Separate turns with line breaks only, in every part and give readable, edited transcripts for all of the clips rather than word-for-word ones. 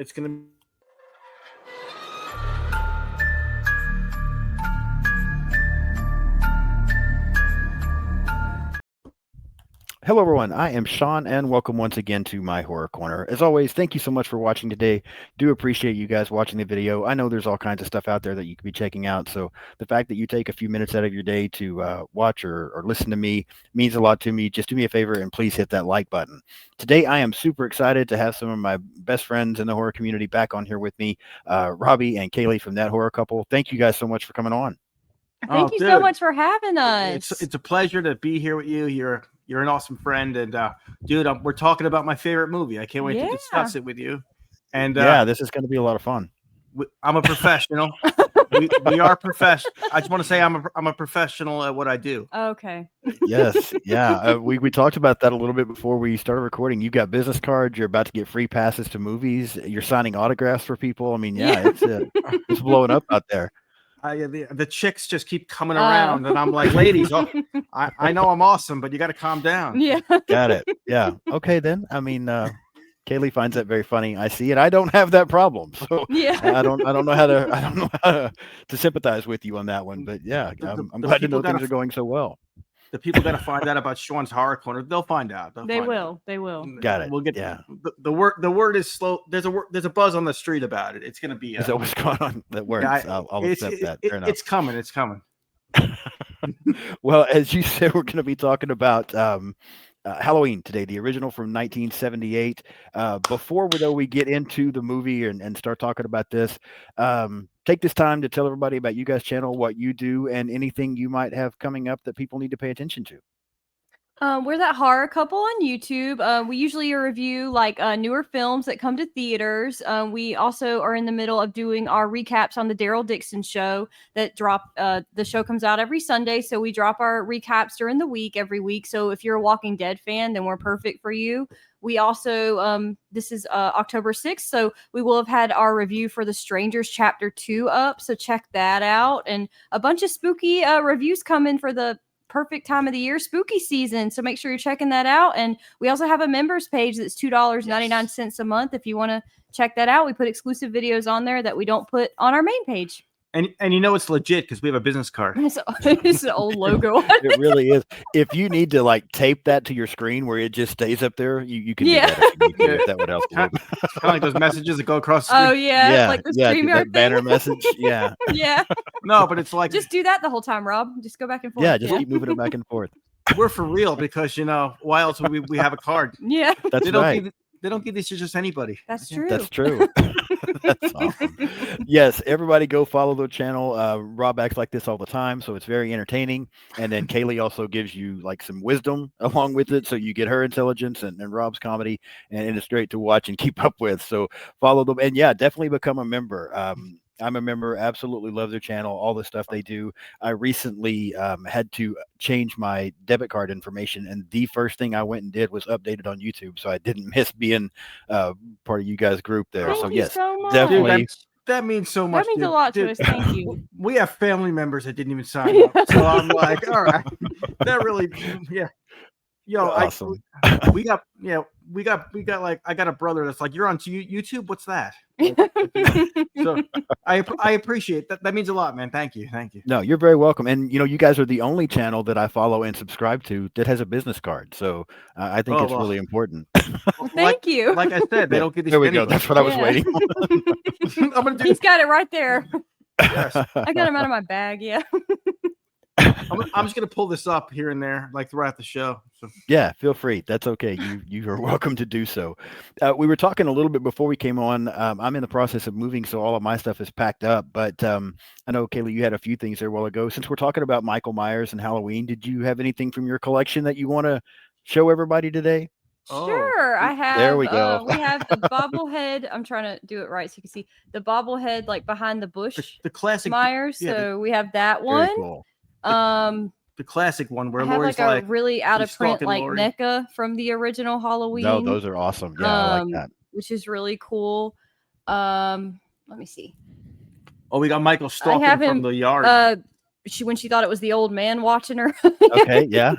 it's going to.
Hello, everyone. I am Sean, and welcome once again to my Horror Corner. As always, thank you so much for watching today. Do appreciate you guys watching the video. I know there's all kinds of stuff out there that you could be checking out, so the fact that you take a few minutes out of your day to watch or listen to me means a lot to me. Just do me a favor and please hit that like button. Today, I am super excited to have some of my best friends in the horror community back on here with me, Robbie and Kaylee from That Horror Couple. Thank you guys so much for coming on.
Thank you so much for having us.
It's a pleasure to be here with you. You're an awesome friend, and dude, we're talking about my favorite movie. I can't wait to discuss it with you. And
this is going to be a lot of fun.
I'm a professional. we are professional. I just want to say I'm a professional at what I do.
Okay.
Yes, yeah. We talked about that a little bit before we started recording. You've got business cards. You're about to get free passes to movies. You're signing autographs for people. I mean, it's blowing up out there.
The chicks just keep coming around, and I'm like, ladies, I know I'm awesome, but you got to calm down.
Yeah.
Got it. Yeah. Okay, then. I mean, Kaylee finds that very funny. I see it. I don't have that problem, so I don't know how to sympathize with you on that one. But yeah, I'm glad to know things are going so well.
The people got to find out about Sean's Horror Corner. They'll find out.
They will.
Got it.
We'll get the word is slow. There's a buzz on the street about it. It's gonna be.
Is that what's going on? That works. I'll accept that. Fair enough.
It's coming. It's coming.
Well, as you said, we're going to be talking about Halloween today, the original from 1978. Before we get into the movie and start talking about this, take this time to tell everybody about you guys' channel, what you do, and anything you might have coming up that people need to pay attention to.
We're That Horror Couple on YouTube. We usually review like newer films that come to theaters. We also are in the middle of doing our recaps on the Daryl Dixon show that drop. The show comes out every Sunday, so we drop our recaps during the week every week. So if you're a Walking Dead fan, then we're perfect for you. We also, this is October 6th, so we will have had our review for The Strangers Chapter 2 up, so check that out. And a bunch of spooky reviews coming for the perfect time of the year, spooky season, so make sure you're checking that out. And we also have a members page that's $2.99 a month if you want to check that out. We put exclusive videos on there that we don't put on our main page.
And you know it's legit because we have a business card.
It's an old logo.
It really is. If you need to like tape that to your screen where it just stays up there, you can do that if you need to. That would help.
Kind of like those messages that go across the screen.
Oh yeah, like the StreamYard
banner message. Yeah.
Yeah.
No, but it's like
just do that the whole time, Rob. Just go back and forth.
Yeah, just keep moving it back and forth.
We're for real because why else would we have a card?
Yeah.
That's right.
They don't give these to just anybody.
That's true.
That's true. That's awesome. Yes, everybody go follow the channel. Rob acts like this all the time, so it's very entertaining. And then Kaylee also gives you like some wisdom along with it, so you get her intelligence and Rob's comedy, and it's great to watch and keep up with. So follow them, and definitely become a member. I'm a member, absolutely love their channel, all the stuff they do. I recently had to change my debit card information, and the first thing I went and did was update it on YouTube, so I didn't miss being part of you guys' group there.
Thank you so much.
Definitely.
Dude, that means so much.
That means a lot to us. Thank you.
We have family members that didn't even sign up, so I'm like, all right, that really, Yo,
awesome.
We got like, I got a brother that's like, you're on YouTube. What's that? So I appreciate that. That means a lot, man. Thank you.
No, you're very welcome. And you guys are the only channel that I follow and subscribe to that has a business card. So I think it's really important.
Well, thank you.
Like I said, they don't get this.
There we go. That's what I was waiting.
I'm gonna do.
He's got it right there.
Yes.
I got him out of my bag. Yeah.
I'm just gonna pull this up here and there, like throughout the show. So.
Yeah, feel free. That's okay. You are welcome to do so. We were talking a little bit before we came on. I'm in the process of moving, so all of my stuff is packed up. But I know, Kaylee, you had a few things there a while ago. Since we're talking about Michael Myers and Halloween, did you have anything from your collection that you want to show everybody today?
Sure, I have.
There we go.
We have the bobblehead. I'm trying to do it right so you can see the bobblehead, like behind the bush.
The classic
Myers. Yeah, so we have that one.
Very cool.
The classic one where
I have
Laurie's
like a really out of print like NECA from the original Halloween.
No, those are awesome. Yeah, I like that.
Which is really cool. Let me see.
Oh, we got Michael stalking from the yard.
When she thought it was the old man watching her.
Okay, yeah.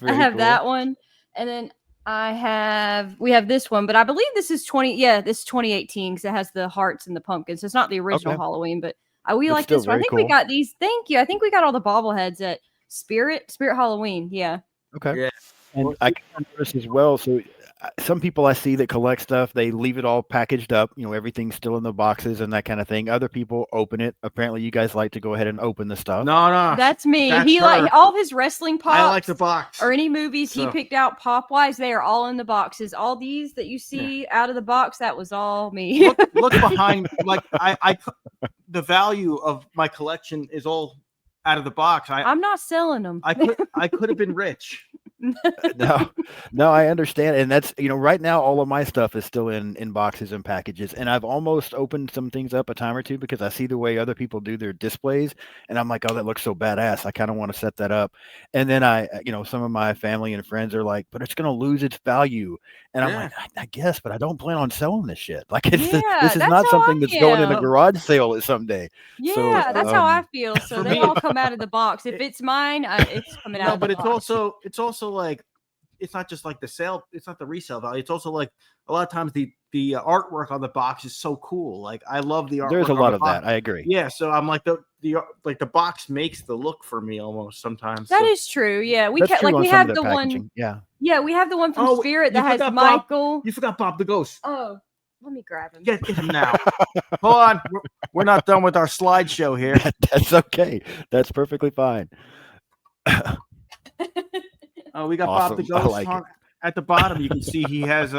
I have that one, and then We have this one, but I believe this is 2018 because it has the hearts and the pumpkins. So it's not the original
Okay.
Halloween, but we
But
like
still
this one. I
very
think we
cool.
got these. Thank you. I think we got all the bobbleheads at Spirit Halloween. Yeah.
Okay.
Yeah.
And
Well,
I kind of noticed as well. So some people I see that collect stuff, they leave it all packaged up. Everything's still in the boxes and that kind of thing. Other people open it. Apparently, you guys like to go ahead and open the stuff.
no,
That's me.
that's
He
her.
like all of his wrestling pops.
I like the box.
Or any movies he
So-
picked out pop wise, they are all in the boxes. All these that you see out of the box, that was all me.
look behind. Like the value of my collection is all out of the box.
I'm not selling them.
I could have been rich.
No, I understand. And that's, right now, all of my stuff is still in boxes and packages. And I've almost opened some things up a time or two because I see the way other people do their displays. And I'm like, oh, that looks so badass. I kind of want to set that up. And then some of my family and friends are like, but it's going to lose its value. And I'm like, I guess, but I don't plan on selling this shit. Like, this is not something that's going in a garage sale someday.
Yeah,
So,
that's how I feel. So they
me-
all come out of the box. If it's mine, it's coming out.
No,
of
but
the
it's
box.
also like it's not just like the sale. It's not the resale value. It's also like a lot of times the artwork on the box is so cool. Like I love the artwork.
There's a
on
lot
the
of
box.
that. I agree.
Yeah, so I'm like the box makes the look for me almost sometimes.
That is true. Yeah, we
That's true on
we
some
have
of
the
the packaging.
one.
Yeah.
Yeah, we have the one from Spirit that
you
has
forgot
Michael.
You forgot Bob the Ghost.
Oh, let me grab him.
Get him now. Hold on, we're not done with our slideshow here.
That's okay. That's perfectly fine.
Oh, we got
Awesome.
Bob the Ghost
I like it.
at the bottom. You can see he has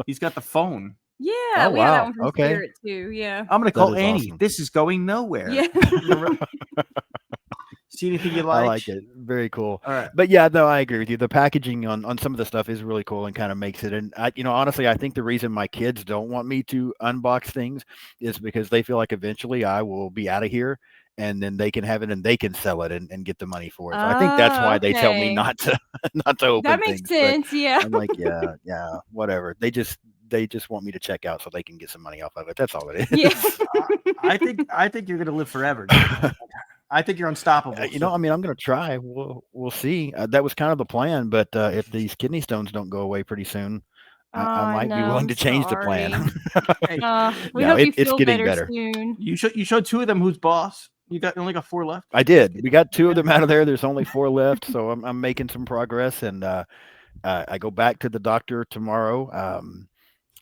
he's got the phone.
Yeah,
Oh,
we have that
wow.
one from
Okay.
Spirit too. Yeah.
I'm gonna
That
call
is
Annie.
awesome.
This is going nowhere.
Yeah.
See anything you
I
like?
like it. Very cool.
All right.
But yeah, no, I agree with you. The packaging on some of the stuff is really cool and kind of makes it. And honestly, I think the reason my kids don't want me to unbox things is because they feel like eventually I will be out of here and then they can have it and they can sell it and get the money for it. So I think that's why they tell me
Okay.
not to open
That makes
things.
sense. Yeah.
I'm like, yeah, whatever. They just want me to check out so they can get some money off of it. That's all it is.
Yeah.
I think you're gonna live forever. I think you're unstoppable.
I'm going to try. We'll see. That was kind of the plan, but if these kidney stones don't go away pretty soon, I might be willing to change the plan.
We
No,
hope you
it's
feel
getting
better
better.
soon.
You showed two of them who's boss. You only got 4 left.
I did. We got 2 of them out of there. There's only 4 left, so I'm making some progress, and I go back to the doctor tomorrow.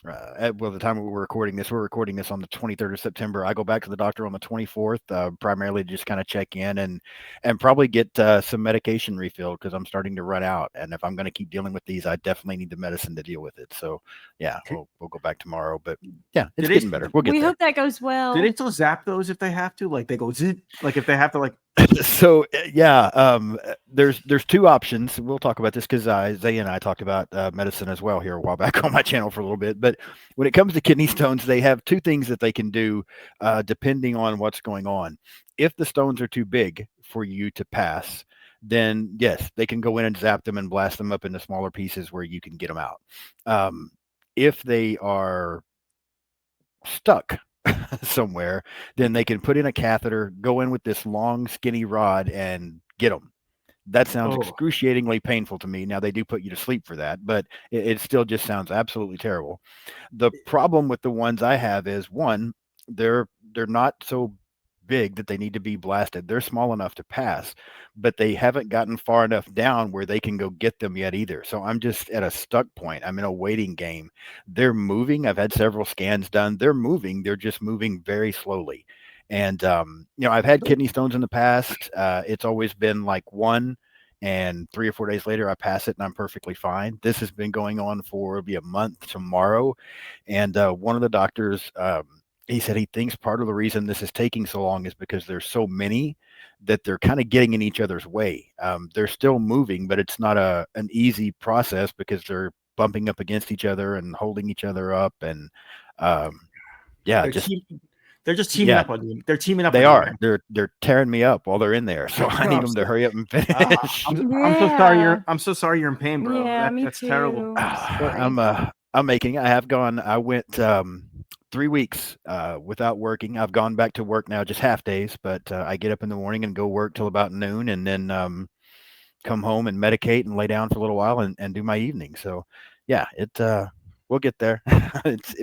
At the time we're recording this on the 23rd of September. I go back to the doctor on the 24th, primarily to just kind of check in and probably get some medication refilled because I'm starting to run out. And if I'm going to keep dealing with these, I definitely need the medicine to deal with it. So yeah, we'll go back tomorrow. But yeah, it's getting better. We'll get
We
there.
hope that goes well.
Do they still zap those if they have to? Like they go zip? Like if they have to like.
So yeah, there's 2 options. We'll talk about this because Zay and I talked about medicine as well here a while back on my channel for a little bit. But when it comes to kidney stones, they have 2 things that they can do depending on what's going on. If the stones are too big for you to pass, then yes, they can go in and zap them and blast them up into smaller pieces where you can get them out. If they are stuck somewhere, then they can put in a catheter, go in with this long, skinny rod, and get them. That sounds excruciatingly painful to me. Now, they do put you to sleep for that, but it still just sounds absolutely terrible. The problem with the ones I have is, one, they're not so big that they need to be blasted. They're small enough to pass, but they haven't gotten far enough down where they can go get them yet either. So I'm just at a stuck point. I'm in a waiting game. They're moving. I've had several scans done. They're moving. They're just moving very slowly. And, I've had kidney stones in the past. It's always been like 1, and 3 or 4 days later, I pass it and I'm perfectly fine. This has been going on for it'll be a month tomorrow. And one of the doctors, he said he thinks part of the reason this is taking so long is because there's so many that they're kind of getting in each other's way. They're still moving, but it's not an easy process because they're bumping up against each other and holding each other up. And
they're just teaming up on you. They're teaming up.
They are. They're tearing me up while they're in there. So I need them to hurry up and finish.
I'm so sorry you're in pain, bro.
Yeah, me
that's
too.
terrible.
I'm making. I have gone. I went 3 weeks without working. I've gone back to work now, just half days, but I get up in the morning and go work till about noon, and then come home and medicate and lay down for a little while and do my evening. So yeah, we'll get there.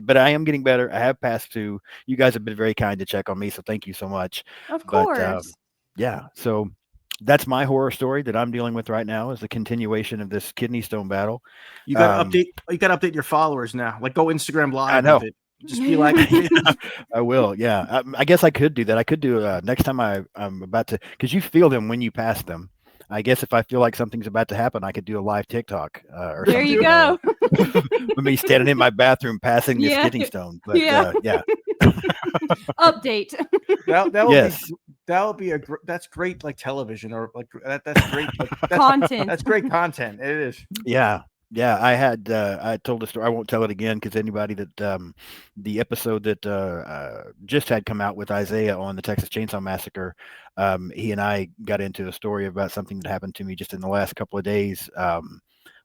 But I am getting better. I have passed 2. You guys have been very kind to check on me, so thank you so much.
Of
But
course.
yeah, so that's my horror story that I'm dealing with right now is the continuation of this kidney stone battle.
You got to update. You got to update your followers now. Like go Instagram
I
live
know.
with it. Just be like,
I will. Yeah, I guess I could do that. I could do next time I'm about to, because you feel them when you pass them. I guess if I feel like something's about to happen, I could do a live TikTok or
There
something.
you go.
With me standing in my bathroom passing this
Yeah.
kidney stone. But
Yeah.
yeah.
Update.
that will
Yes.
be that will be that's great like television or like that's great like,
Content.
That's great content. It is.
Yeah. Yeah, I told a story. I won't tell it again because anybody that the episode that just had come out with Isaiah on the Texas Chainsaw Massacre, he and I got into a story about something that happened to me just in the last couple of days,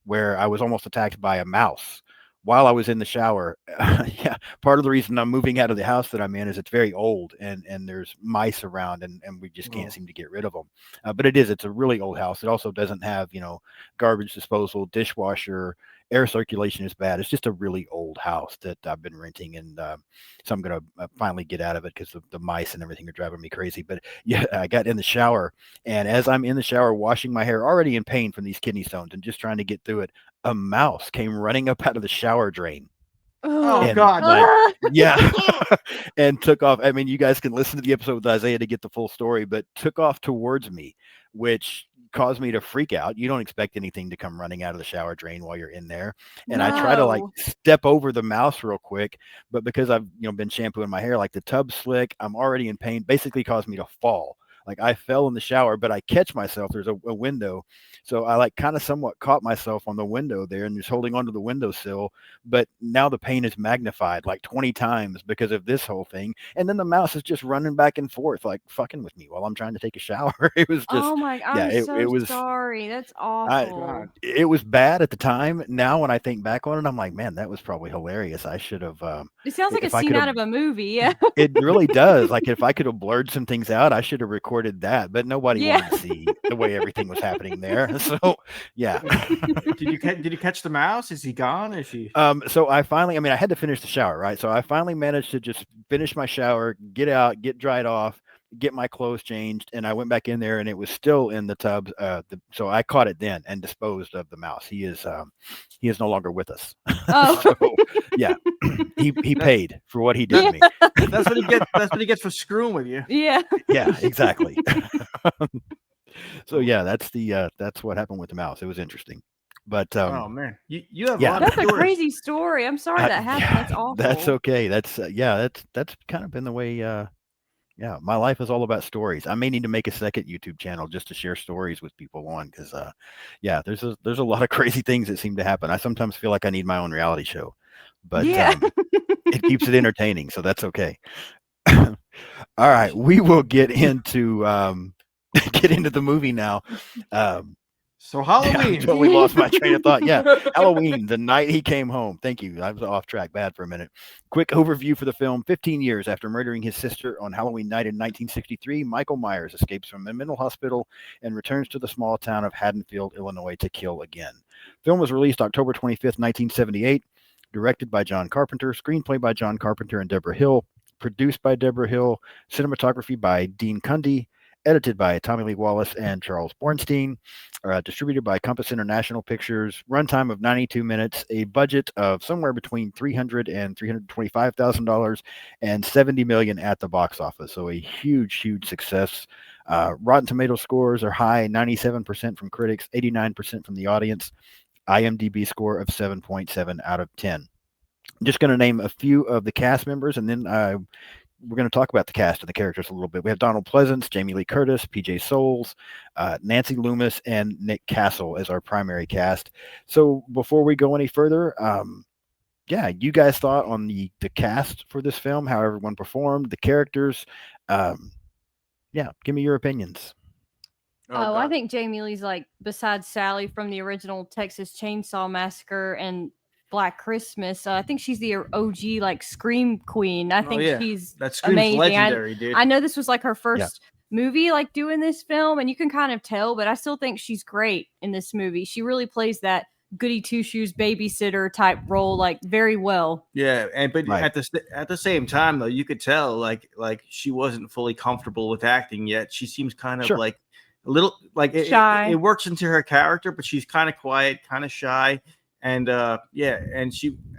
where I was almost attacked by a mouse while I was in the shower. Yeah, part of the reason I'm moving out of the house that I'm in is it's very old and there's mice around and we just can't seem to get rid of them. But it's a really old house. It also doesn't have, garbage disposal, dishwasher, air circulation is bad. It's just a really old house that I've been renting. And so I'm going to finally get out of it because the mice and everything are driving me crazy. But yeah, I got in the shower, and as I'm in the shower washing my hair, already in pain from these kidney stones and just trying to get through it, a mouse came running up out of the shower drain.
Oh
And
God!
like, yeah, and took off. I mean, you guys can listen to the episode with Isaiah to get the full story, but took off towards me, which caused me to freak out. You don't expect anything to come running out of the shower drain while you're in there. And I try to like step over the mouse real quick, but because I've been shampooing my hair, like the tub's slick, I'm already in pain. Basically, caused me to fall. Like I fell in the shower, but I catch myself. There's a window. So I like kind of somewhat caught myself on the window there and just holding onto the windowsill. But now the pain is magnified like 20 times because of this whole thing. And then the mouse is just running back and forth, like fucking with me while I'm trying to take a shower. It was just,
oh my! I'm
it was,
sorry. That's awful.
it was bad at the time. Now, when I think back on it, I'm like, man, that was probably hilarious. I should have,
it sounds like a
if I
scene
could
out
have,
of a movie. Yeah.
it really does. Like if I could have blurred some things out, I should have recorded that. But nobody wanted to see the way everything was happening there. So yeah.
Did you catch the mouse? Is he gone? Is he?
So I finally, I had to finish the shower, right? So I finally managed to just finish my shower, get out, get dried off, get my clothes changed, and I went back in there and it was still in the tub. So I caught it then and disposed of the mouse. He is no longer with us.
Oh.
So yeah, he paid for what he did to me.
That's what he gets. That's what he gets for screwing with you.
Yeah.
Yeah, exactly. So yeah, that's what happened with the mouse. It was interesting. But
oh man, you have
yeah.
a lot
That's
of
a
stories.
crazy story. I'm sorry that happened.
Yeah,
That's awful.
that's okay. That's that's kind of been the way. Yeah, my life is all about stories. I may need to make a second YouTube channel just to share stories with people on because yeah, there's a lot of crazy things that seem to happen. I sometimes feel like I need my own reality show, but
yeah.
it keeps it entertaining, so that's okay. All right, we will get into the movie now.
So Halloween.
I totally lost my train of thought. Yeah, Halloween, the night he came home. Thank you. I was off track bad for a minute. Quick overview for the film. 15 years after murdering his sister on Halloween night in 1963, Michael Myers escapes from a mental hospital and returns to the small town of Haddonfield, Illinois to kill again. Film was released October 25th, 1978. Directed by John Carpenter. Screenplay by John Carpenter and Deborah Hill. Produced by Deborah Hill. Cinematography by Dean Cundy. Edited by Tommy Lee Wallace and Charles Bornstein, distributed by Compass International Pictures, runtime of 92 minutes, a budget of somewhere between $300,000 and $325,000, and $70 million at the box office. So a huge, huge success. Rotten Tomato scores are high, 97% from critics, 89% from the audience. IMDb score of 7.7 out of 10. I'm just going to name a few of the cast members, and then we're going to talk about the cast and the characters a little bit. We have Donald Pleasance, Jamie Lee Curtis, PJ Soles, Nancy Loomis, and Nick Castle as our primary cast. So before we go any further, yeah, you guys thought on the cast for this film, how everyone performed, the characters. Yeah, give me your opinions.
Oh, I think Jamie Lee's like, besides Sally from the original Texas Chainsaw Massacre and Black Christmas, I think she's the OG like scream queen. I think she's
that scream's
amazing.
legendary, dude.
I know this was like her first movie, like doing this film, and you can kind of tell, but I still think she's great in this movie. She really plays that goody two shoes babysitter type role like very well.
Yeah, but
Right.
at the same time though, you could tell like she wasn't fully comfortable with acting yet. She seems kind of
Sure.
like a little like
Shy.
it works into her character, but she's kind of quiet, kind of shy, and and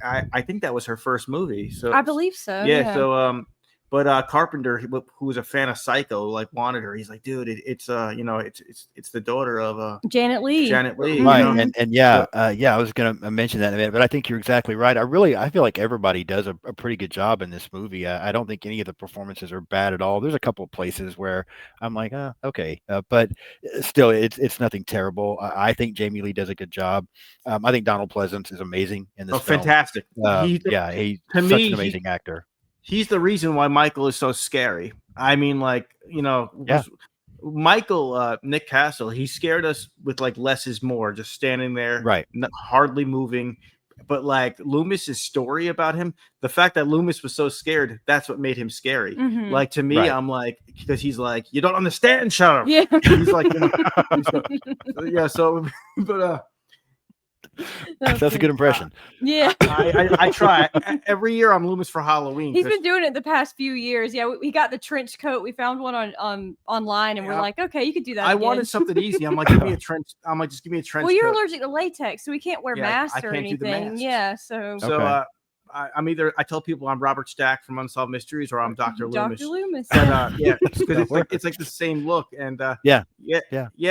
I think that was her first movie. So
I believe so.
yeah. So but Carpenter, who was a fan of Psycho, like wanted her. He's like, dude, it's the daughter of
Janet Leigh.
Janet Leigh,
Right,
you know?
and yeah, I was going to mention that in a minute, but I think you're exactly right. I feel like everybody does a pretty good job in this movie. I don't think any of the performances are bad at all. There's a couple of places where I'm like, okay, but still, it's nothing terrible. I think Jamie Lee does a good job. I think Donald Pleasance is amazing in this film.
Fantastic.
He's
to
such
me,
an amazing actor.
He's the reason why Michael is so scary. I mean, like, Michael, Nick Castle, he scared us with like less is more, just standing there,
right,
hardly moving. But like Loomis's story about him, the fact that Loomis was so scared, that's what made him scary.
Mhm.
Like to me, I'm like, because he's like, you don't understand, shut up.
Yeah.
He's like, yeah. So, but
that's a good impression.
Yeah.
I try every year. I'm Loomis for Halloween.
He's been doing it the past few years. Yeah, we got the trench coat. We found one on online, and we're like, okay, you could do that.
I wanted something easy. I'm like, give me a trench. I'm like, just give me a trench.
Well, you're
coat.
allergic to latex, so we can't wear masks or anything. Yeah, so
Okay.
I'm either I tell people I'm Robert Stack from Unsolved Mysteries or I'm Dr. Loomis.
Dr. Loomis.
But, yeah, because it's like the same look and yeah.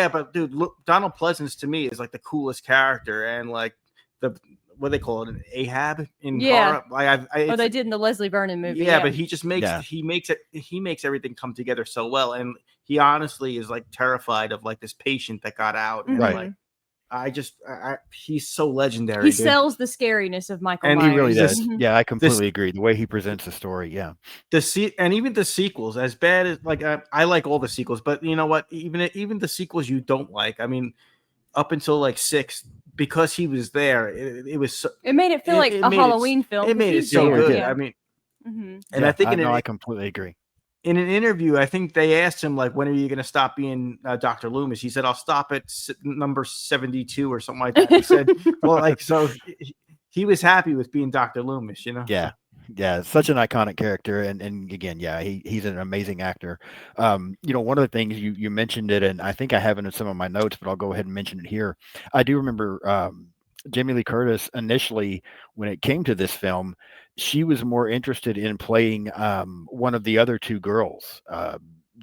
But dude, look, Donald Pleasance to me is like the coolest character and like the what they call it, an Ahab in horror.
They did in the Leslie Vernon movie.
Yeah, but he just makes he makes everything come together so well, and he honestly is like terrified of like this patient that got out, and
right.
like, he's so legendary.
He sells the scariness of Michael
and
Myers.
He really does. Yeah, I completely agree. The way he presents the story, yeah.
And even the sequels, as bad as like I like all the sequels, but you know what? Even the sequels you don't like. I mean, up until like 6, because he was there, it was. So,
it made it feel like a Halloween film.
It made it so good. Yeah. I mean, and I think
I completely agree.
In an interview, I think they asked him like, "When are you going to stop being Dr. Loomis?" He said, "I'll stop at number 72 or something like that." He said, "Well, like so." He was happy with being Dr. Loomis, you know.
Yeah, such an iconic character, and again, he's an amazing actor. One of the things you mentioned it, and I think I have it in some of my notes, but I'll go ahead and mention it here. I do remember Jamie Lee Curtis initially, when it came to this film, she was more interested in playing one of the other two girls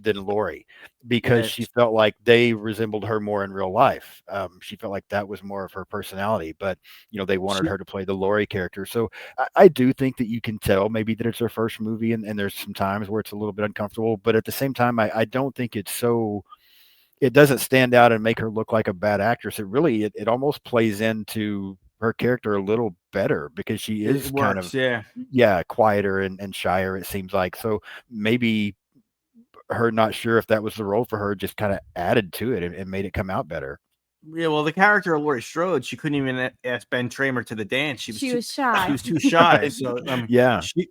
than Laurie, because she felt like they resembled her more in real life. She felt like that was more of her personality, but they wanted her to play the Laurie character. So I do think that you can tell maybe that it's her first movie, and there's some times where it's a little bit uncomfortable, but at the same time, I don't think it's so. It doesn't stand out and make her look like a bad actress. It really, it almost plays into her character a little better, because she is kind of quieter and shyer, it seems like. So maybe her not sure if that was the role for her just kind of added to it and made it come out better.
Yeah, well, the character of Laurie Strode, she couldn't even ask Ben Tramer to the dance. She was shy. She was too shy. So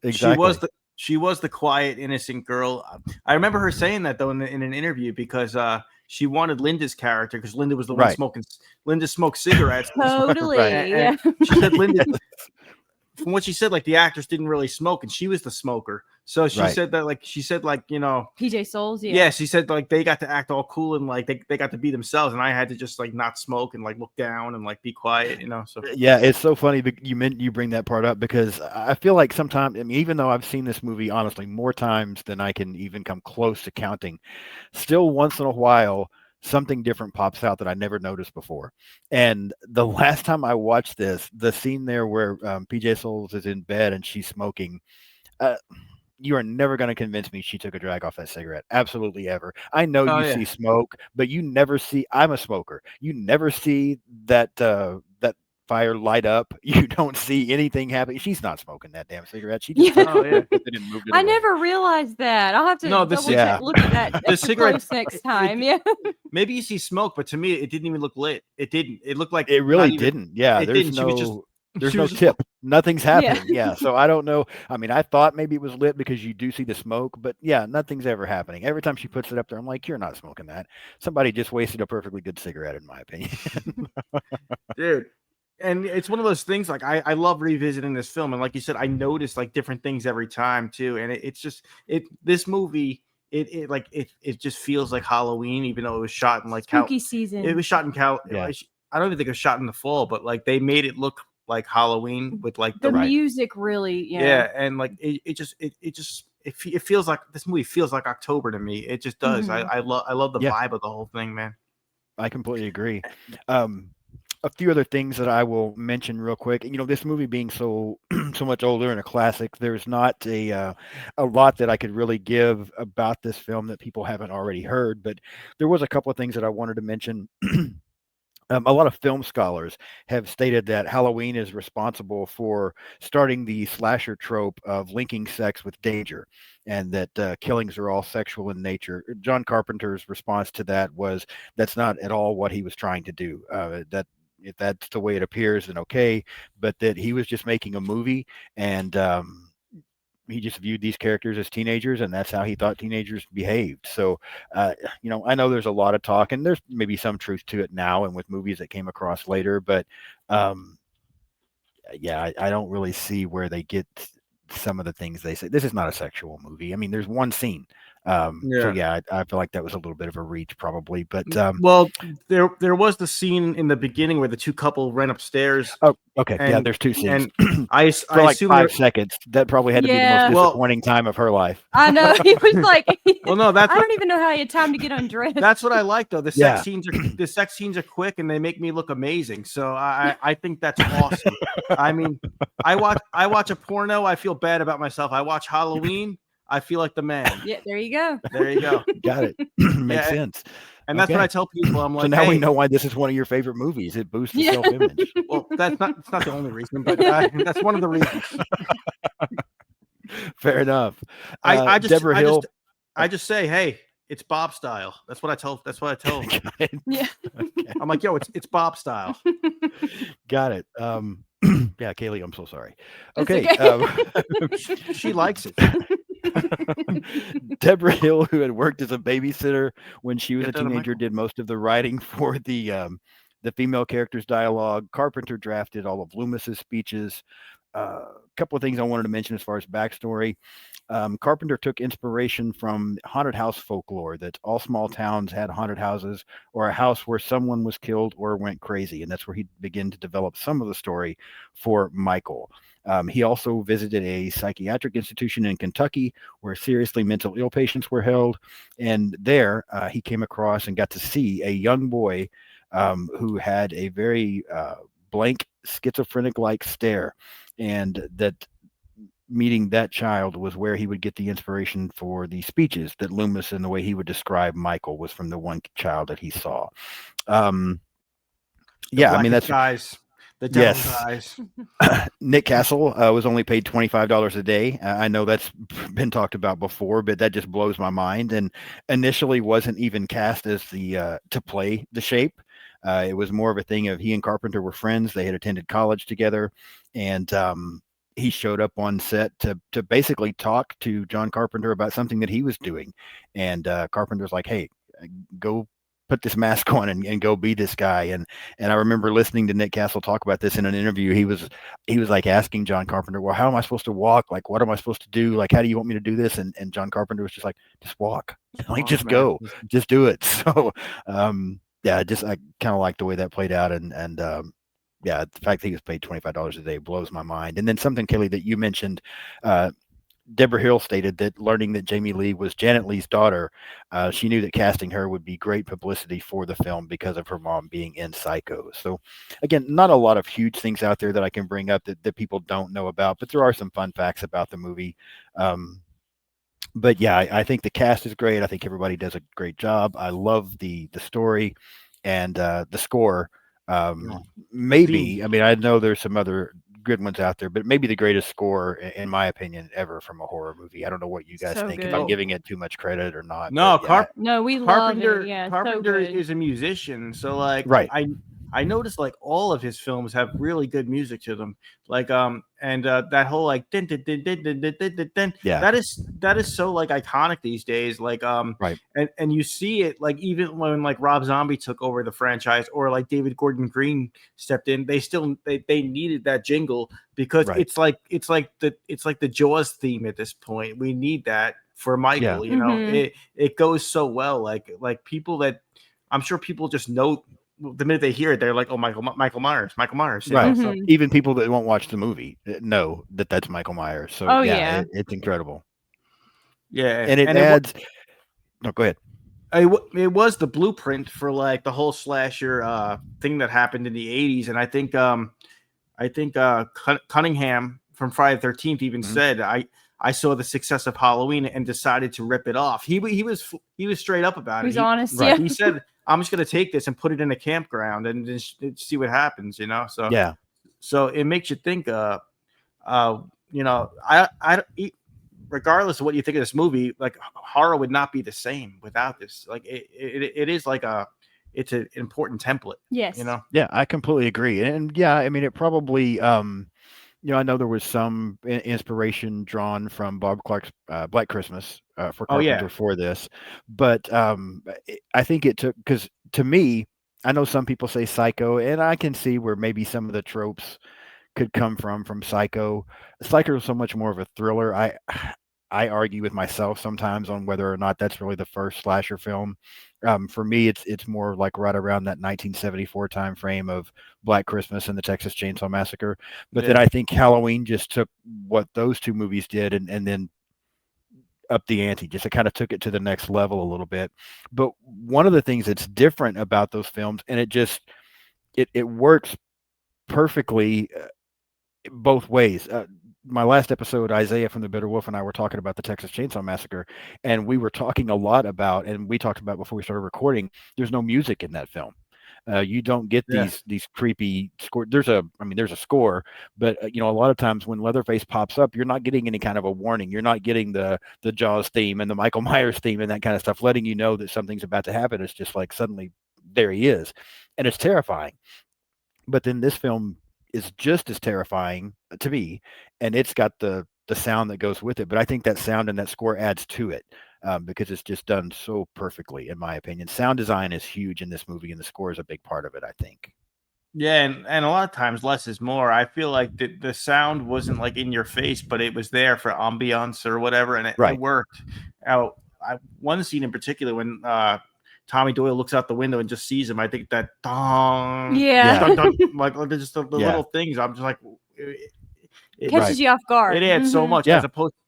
exactly.
She was the quiet, innocent girl. I remember her saying that though in an interview, because she wanted Linda's character, because Linda was the one smoking. Linda smoked cigarettes.
Totally.
And she said Linda. From what she said, like the actress didn't really smoke, and she was the smoker. So she said that, like
PJ Souls,
yeah. She said like they got to act all cool and like they got to be themselves, and I had to just like not smoke and like look down and like be quiet, So
yeah, it's so funny that you bring that part up, because I feel like sometimes, I mean, even though I've seen this movie honestly more times than I can even come close to counting, still once in a while something different pops out that I never noticed before. And the last time I watched this, the scene there where PJ Souls is in bed and she's smoking, you are never going to convince me she took a drag off that cigarette. Absolutely ever. I know you see smoke, but you never see, I'm a smoker. You never see that fire light up. You don't see anything happen. She's not smoking that damn cigarette. She just
I never realized that. I'll have to look at that the cigarette next time.
Maybe you see smoke, but to me it didn't even look lit. It didn't. It looked like
it really didn't. Yeah,
it didn't.
There's
She
no
was just
tip. Nothing's
Yeah.
happening. Yeah. So I don't know. I mean, I thought maybe it was lit because you do see the smoke, but yeah, nothing's ever happening. Every time she puts it up there, I'm like, you're not smoking that. Somebody just wasted a perfectly good cigarette, in my opinion.
dude. And it's one of those things like I love revisiting this film, and like you said, I notice like different things every time too. And it's just this movie it just feels like Halloween, even though it was shot in like
Spooky season.
it was shot in Cal.
Yeah.
I don't even think it was shot in the fall, but like they made it look like Halloween with like
The
Right.
music really,
yeah, and like it feels like this movie feels like October to me. It just does.
Mhm.
I love the
Yeah.
vibe of the whole thing, man.
I completely agree. A few other things that I will mention real quick. You know, this movie being so so much older and a classic, there's not a lot that I could really give about this film that people haven't already heard. But there was a couple of things that I wanted to mention. A lot of film scholars have stated that Halloween is responsible for starting the slasher trope of linking sex with danger, and that killings are all sexual in nature. John Carpenter's response to that was that's not at all what he was trying to do. That if that's the way it appears, then okay, but that he was just making a movie, and he just viewed these characters as teenagers, and that's how he thought teenagers behaved. So, you know, I know there's a lot of talk, and there's maybe some truth to it now, and with movies that came across later. But yeah, I don't really see where they get some of the things they say. This is not a sexual movie. I mean, there's one scene. So yeah, I feel like that was a little bit of a reach, probably. But
well, there was the scene in the beginning where the two couple ran upstairs.
oh, okay, yeah,
And-
there's two scenes
And I
for like
assume
5 seconds. That probably had to be the
Yeah.
most
Well-
disappointing time of her life.
I know. He was like,
well, no, that's
I don't even know how he had time to get undressed.
that's what I like though. The
Yeah.
sex scenes are quick and they make me look amazing. So I think that's awesome. I mean, I watch a porno, I feel bad about myself. I watch Halloween, I feel like the man.
Yeah, there you go.
There you go.
Got it. Makes
Yeah,
sense.
And that's what
Okay.
I tell people. I'm like,
So now we
hey,
know why this is one of your favorite movies. It boosts the
Yeah.
self-image.
well, it's not the only reason, but that's one of the reasons.
Fair enough.
I
Deborah Hill.
just say, hey, it's Bob style. That's what I tell. That's what I tell them.
Got it.
Yeah.
I'm like, yo, it's Bob style.
Got it. Yeah, Kaylee, I'm so sorry.
It's
Okay.
okay.
She likes it.
Deborah Hill, who had worked as a babysitter when she was
Get
a
that to
teenager,
Michael.
did most of the writing for the female characters' dialogue. Carpenter drafted all of Loomis's speeches. A couple of things I wanted to mention as far as backstory. Carpenter took inspiration from haunted house folklore that all small towns had haunted houses or a house where someone was killed or went crazy. And that's where he began to develop some of the story for Michael. He also visited a psychiatric institution in Kentucky where seriously mental ill patients were held. And there he came across and got to see a young boy who had a very blank schizophrenic-like stare. And that meeting that child was where he would get the inspiration for the speeches that Loomis and the way he would describe Michael was from the one child that he saw. Yeah, I mean, that's
guys. The devil's
Yes.
eyes.
Nick Castle was only paid $25 a day. I know that's been talked about before, but that just blows my mind. And initially wasn't even cast as the to play the Shape. It was more of a thing of he and Carpenter were friends. They had attended college together, and he showed up on set to basically talk to John Carpenter about something that he was doing. And Carpenter's like, "Hey, go put this mask on and go be this guy." And I remember listening to Nick Castle talk about this in an interview. He was like asking John Carpenter, well, how am I supposed to walk? Like, what am I supposed to do? Like, how do you want me to do this? And John Carpenter was just like, just walk, like, just go, just do it. So, yeah, I kind of like the way that played out. And yeah, the fact that he was paid $25 a day blows my mind. And then something, Kelly, that you mentioned, Deborah Hill stated that learning that Jamie Lee was Janet Leigh's daughter, she knew that casting her would be great publicity for the film because of her mom being in Psycho. So, again, not a lot of huge things out there that I can bring up that people don't know about, but there are some fun facts about the movie. But yeah, I think the cast is great. I think everybody does a great job. I love the story and the score. Maybe, I mean, I know there's some other good ones out there, but maybe the greatest score, in my opinion, ever from a horror movie. I don't know what you guys think, if I'm giving it too much credit or not.
No,
yeah,
No, we love it. Yeah,
Carpenter
so good.
is a musician, so like,
Right.
I noticed like all of his films have really good music to them. Like and that whole like din, din, din, din, din, din, din, din, din,
Yeah.
that is so like iconic these days. Like
Right.
and you see it like even when like Rob Zombie took over the franchise or like David Gordon Green stepped in, they needed that jingle because
Right.
it's like the Jaws theme at this point. We need that for
Yeah.
Michael, you know.
Mhm.
It goes so well. Like people that I'm sure people just know the minute they hear it, they're like, "Oh, Michael Myers," you know.
Right.
So
Mhm.
Even people that won't watch the movie know that that's Michael Myers. So
Oh
yeah,
yeah.
it's incredible,
yeah,
and it
and
adds. No, go ahead.
it was the blueprint for like the whole slasher thing that happened in the '80s, and I think Cunningham from Friday the 13th even
Hmm.
said I saw the success of Halloween and decided to rip it off. He was straight up about it.
Who's honest?
Right.
Yeah.
He said I'm just going to take this and put it in a campground and just see what happens, you know.
Yeah.
So it makes you think uh you know regardless of what you think of this movie, like horror would not be the same without this. Like it is like it's an important template, you
Yes.
know.
Yeah, I completely agree. And yeah, I mean, it probably, I know there was some inspiration drawn from Bob Clark's Black Christmas for
Oh yeah,
Carpenter for this, but I think it took because to me, I know some people say Psycho, and I can see where maybe some of the tropes could come from Psycho. Psycho is so much more of a thriller. I argue with myself sometimes on whether or not that's really the first slasher film. For me, it's more like right around that 1974 time frame of Black Christmas and the Texas Chainsaw Massacre. But then
yeah,
I think Halloween just took what those two movies did and then up the ante. Just it kind of took it to the next level a little bit. But one of the things that's different about those films, and it works perfectly both ways. My last episode, Isaiah from the Bitter Wolf and I were talking about the Texas Chainsaw Massacre, and we were talking a lot about, and we talked about before we started recording. There's no music in that film. You don't get
yeah,
these creepy score. I mean, there's a score, but a lot of times when Leatherface pops up, you're not getting any kind of a warning. You're not getting the Jaws theme and the Michael Myers theme and that kind of stuff, letting you know that something's about to happen. It's just like suddenly there he is, and it's terrifying. But then this film is just as terrifying to me, and it's got the sound that goes with it. But I think that sound and that score adds to it because it's just done so perfectly, in my opinion. Sound design is huge in this movie, and the score is a big part of it, I think.
yeah. And a lot of times less is more. I feel like the sound wasn't like in your face, but it was there for ambiance or whatever, and it
Right.
worked. Now, one scene in particular when Tommy Doyle looks out the window and just sees him. I think that dong,
Yeah.
dun, dun, like just the
Yeah.
little things. I'm just like, it,
Right.
Catches you off guard.
it adds so
Mhm.
much
Yeah.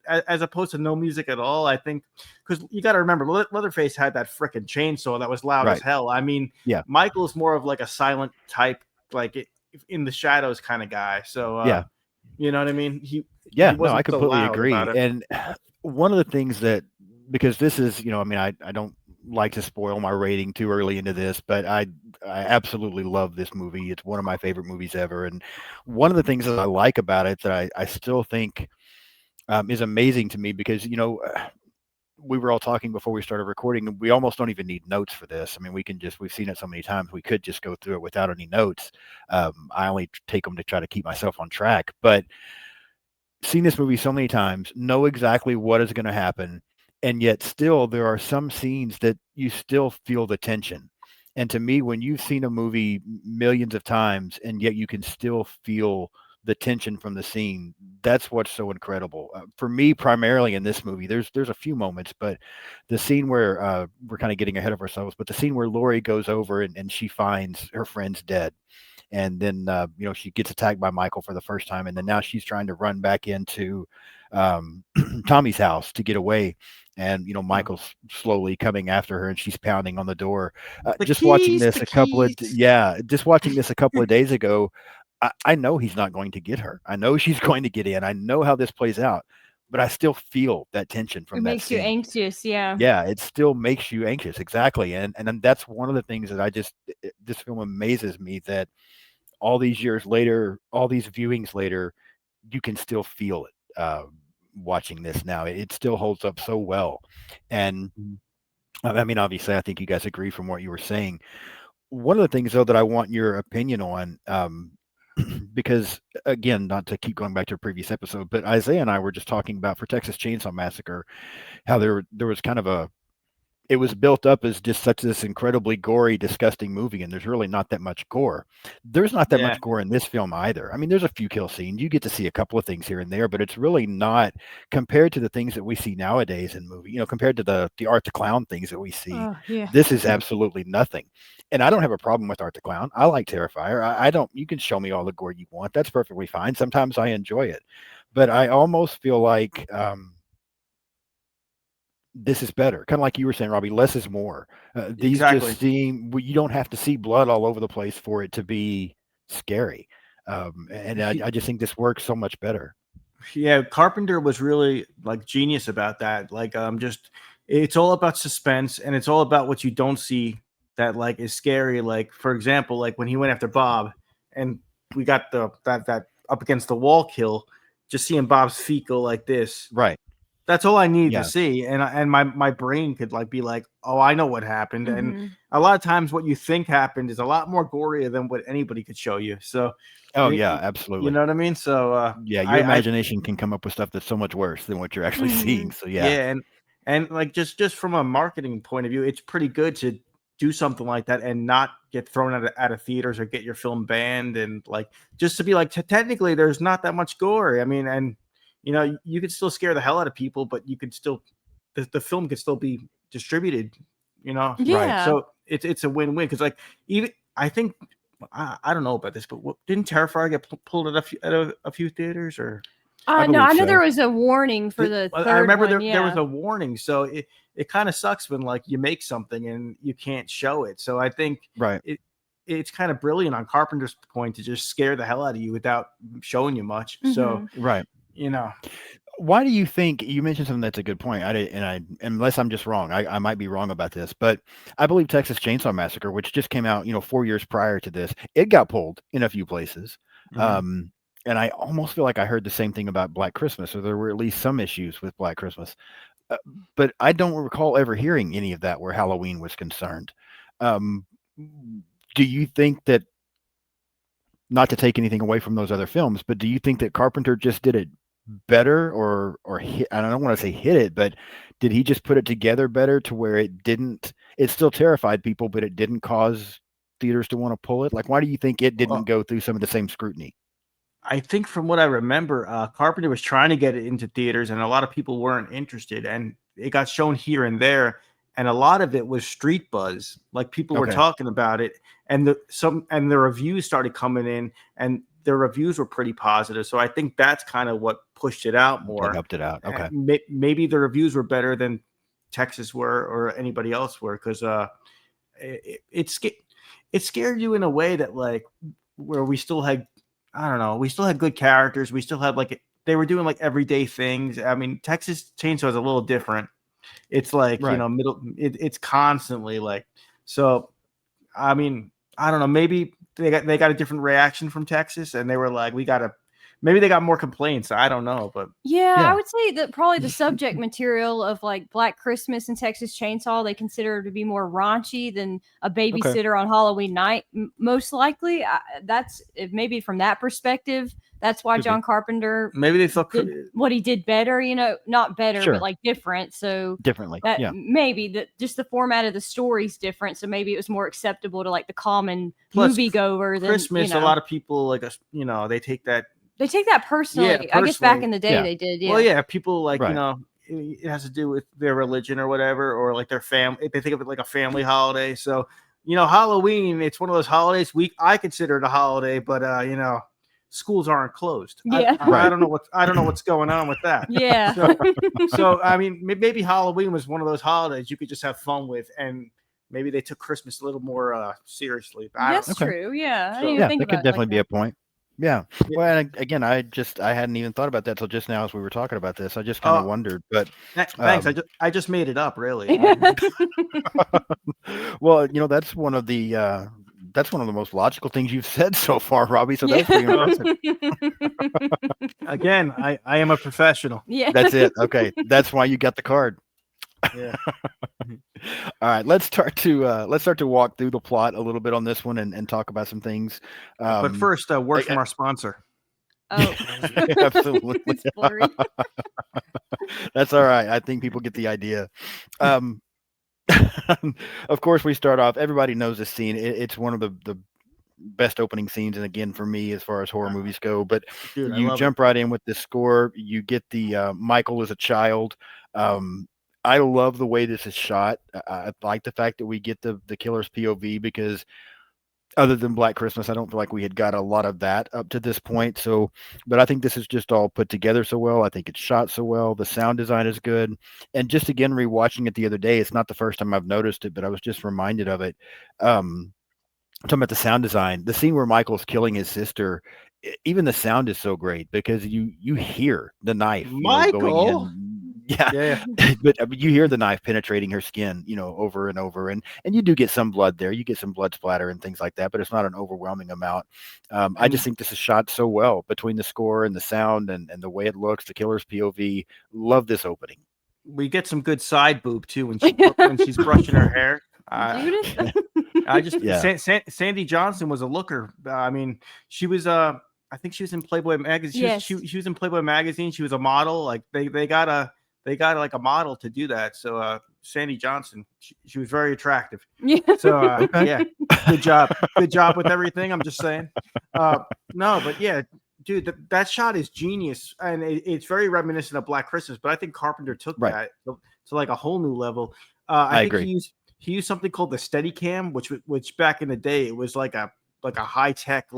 as opposed to no music at all. I think because you got to remember, Leatherface had that freaking chainsaw that was loud as
Right.
hell. I mean,
Yeah.
Michael's more of like a silent type, like in the shadows kind of guy. So,
Yeah.
you know what I mean? He
Yeah. No, I
wasn't so
completely
loud about
agree.
it.
And one of the things that, because this is, I mean, I don't like to spoil my rating too early into this, but I absolutely love this movie. It's one of my favorite movies ever. And one of the things that I like about it that I still think is amazing to me because, we were all talking before we started recording, and we almost don't even need notes for this. I mean, we've seen it so many times, we could just go through it without any notes. I only take them to try to keep myself on track. But seen this movie so many times, know exactly what is going to happen, and yet still there are some scenes that you still feel the tension. And to me, when you've seen a movie millions of times and yet you can still feel the tension from the scene, that's what's so incredible. For me, primarily in this movie, there's a few moments, but the scene where we're kind of getting ahead of ourselves, but the scene where Lori goes over and she finds her friend's dead, and then she gets attacked by Michael for the first time, and then now she's trying to run back into Tommy's house to get away, and Michael's slowly coming after her, and she's pounding on the door.
The keys, the keys.
Just watching this a couple of days ago, I know he's not going to get her. I know she's going to get in. I know how this plays out, but I still feel that tension
It
from that
makes you
scene.
anxious. Yeah.
Yeah, it still makes you anxious, exactly, and then that's one of the things that this film amazes me, that all these years later, all these viewings later, you can still feel it. Watching this now, it still holds up so well. And I mean, obviously, I think you guys agree from what you were saying. One of the things though that I want your opinion on, because again, not to keep going back to a previous episode, but Isaiah and I were just talking about for Texas Chainsaw Massacre, how there was kind of it was built up as just such this incredibly gory, disgusting movie, and there's really not that much gore. There's not that
Yeah.
much gore in this film either. I mean, there's a few kill scenes. You get to see a couple of things here and there, but it's really not compared to the things that we see nowadays in movie. Compared to the Art the Clown things that we see.
Yeah.
This is absolutely nothing. And I don't have a problem with Art the Clown. I like Terrifier. I don't. You can show me all the gore you want. That's perfectly fine. Sometimes I enjoy it, but I almost feel like. This is better. Kind of like you were saying, Robbie, less is more. These
Exactly.
just seem, you don't have to see blood all over the place for it to be scary. And I just think this works so much better.
Yeah, Carpenter was really like genius about that. Like, just it's all about suspense, and it's all about what you don't see that like is scary. Like, for example, like when he went after Bob, and we got that up against the wall kill, just seeing Bob's feet go like this.
Right.
That's all I needed
Yeah.
to see, and my brain could like be like, oh, I know what happened. And
Mhm.
a lot of times, what you think happened is a lot more gorier than what anybody could show you. So,
Oh,
it-
yeah,
you
absolutely.
know what I mean? So,
Yeah, your imagination can come up with stuff that's so much worse than what you're actually
Mhm.
seeing. So, yeah.
Yeah, and like just from a marketing point of view, it's pretty good to do something like that and not get thrown out of theaters or get your film banned, and like just to be like technically there's not that much gore. I mean, and you could still scare the hell out of people, but you could still the film could still be distributed.
Yeah.
So it's a win-win because like even I think I don't know about this, but didn't Terrifier get pulled at a few theaters or?
I
No, I
believe
know
so.
there was a warning for the
Well,
third
I remember
one.
there was
Yeah.
a warning, so it kind of sucks when like you make something and you can't show it. So I think
Right.
it's kind of brilliant on Carpenter's point to just scare the hell out of you without showing you much. So
Mhm.
Right. Why do you think you mentioned something that's a good point? Unless I'm just wrong, I might be wrong about this, but I believe Texas Chainsaw Massacre, which just came out, 4 years prior to this, it got pulled in a few places.
Mhm.
And I almost feel like I heard the same thing about Black Christmas, or there were at least some issues with Black Christmas. But I don't recall ever hearing any of that where Halloween was concerned. Um, do you think that, not to take anything away from those other films, but do you think that Carpenter just did it better, or hit, I don't want to say hit it, but did he just put it together better to where it still terrified people, but it didn't cause theaters to want to pull it? Like, why do you think it didn't
Well,
go through some of the same scrutiny?
I think from what I remember, Carpenter was trying to get it into theaters, and a lot of people weren't interested, and it got shown here and there, and a lot of it was street buzz. Like people were
Okay.
talking about it, and the reviews started coming in, and the reviews were pretty positive. So I think that's kind of what pushed it out
That
more.
helped it out. Okay.
Maybe the reviews were better than Texas were or anybody else were, because it scared you in a way that like where we still had, I don't know, we still had good characters. We still had like they were doing like everyday things. I mean, Texas Chainsaw is a little different. It's like
Right.
it's constantly like so. I mean, I don't know. Maybe they got a different reaction from Texas, and they were like, we gotta. Maybe they got more complaints. I don't know, but
Yeah,
Yeah.
I would say that probably the subject material of like Black Christmas and Texas Chainsaw they consider to be more raunchy than a babysitter on Halloween night. Most likely, that's maybe from that perspective. That's why
Could be.
John Carpenter
maybe they thought
did what he did better. Not better,
Sure.
but like different. So
Differently.
that
Yeah.
maybe that just the format of the story's different. So maybe it was more acceptable to like the common
Plus,
moviegoer than
Christmas. A lot of people like they take that.
They take that personally.
Yeah,
I guess back
personally.
in the day
Yeah.
they did. Yeah.
Well, yeah, people like
Right.
it has to do with their religion or whatever, or like their family. They think of it like a family holiday. So Halloween. It's one of those holidays. I consider it a holiday, but schools aren't closed.
Yeah.
I
Right.
don't know what's going on with that.
Yeah.
So I mean, maybe Halloween was one of those holidays you could just have fun with, and maybe they took Christmas a little more seriously. I don't
That's
know.
Okay.
true. Yeah. I
So-
didn't even
Yeah,
think
that
about
could
it like
definitely be
that.
a point. Yeah.
Yeah.
Well, and again, I hadn't even thought about that till just now as we were talking about this. I just kind of
Oh.
wondered, but
Thanks. I just made it up, really.
well, that's one of the most logical things you've said so far, Robbie. So that's pretty impressive.
Again, I am a professional.
Yeah.
That's it. Okay, that's why you got the card.
Yeah.
All right, let's start to walk through the plot a little bit on this one and talk about some things.
But first, a word
I-
from our sponsor.
Oh,
Absolutely.
it's blurry.
That's all right. I think people get the idea. Um, of course, we start off. Everybody knows this scene. It's one of the best opening scenes, and again, for me, as far as horror movies go. But
Dude, I
you
love it.
jump right in with this score. You get the Michael as a child. Um, I love the way this is shot. I like the fact that we get the killer's POV because other than Black Christmas, I don't feel like we had got a lot of that up to this point. So, but I think this is just all put together so well. I think it's shot so well. The sound design is good. And just again, rewatching it the other day, it's not the first time I've noticed it, but I was just reminded of it. Talking about the sound design, the scene where Michael's killing his sister, even the sound is so great because you hear the knife, going
Michael.
in. Yeah,
Yeah.
but you hear the knife penetrating her skin, over and over, and you do get some blood there. You get some blood splatter and things like that, but it's not an overwhelming amount. I just think this is shot so well between the score and the sound and the way it looks, the killer's POV. Love this opening.
We get some good side boob too when she's brushing her hair.
Judith?
I just
Yeah.
Sandy Johnson was a looker. I mean, she was I think she was in Playboy magazine.
Yes.
She was in Playboy magazine. She was a model. Like they got like a model to do that. So Sandy Johnson, she was very attractive.
Yeah.
So
Okay.
yeah, good job with everything. I'm just saying. No, but yeah, dude, that shot is genius, and it's very reminiscent of Black Christmas. But I think Carpenter took
Right.
that to like a whole new level.
I
think
agree.
he used something called the Steadicam, which back in the day it was like a high tech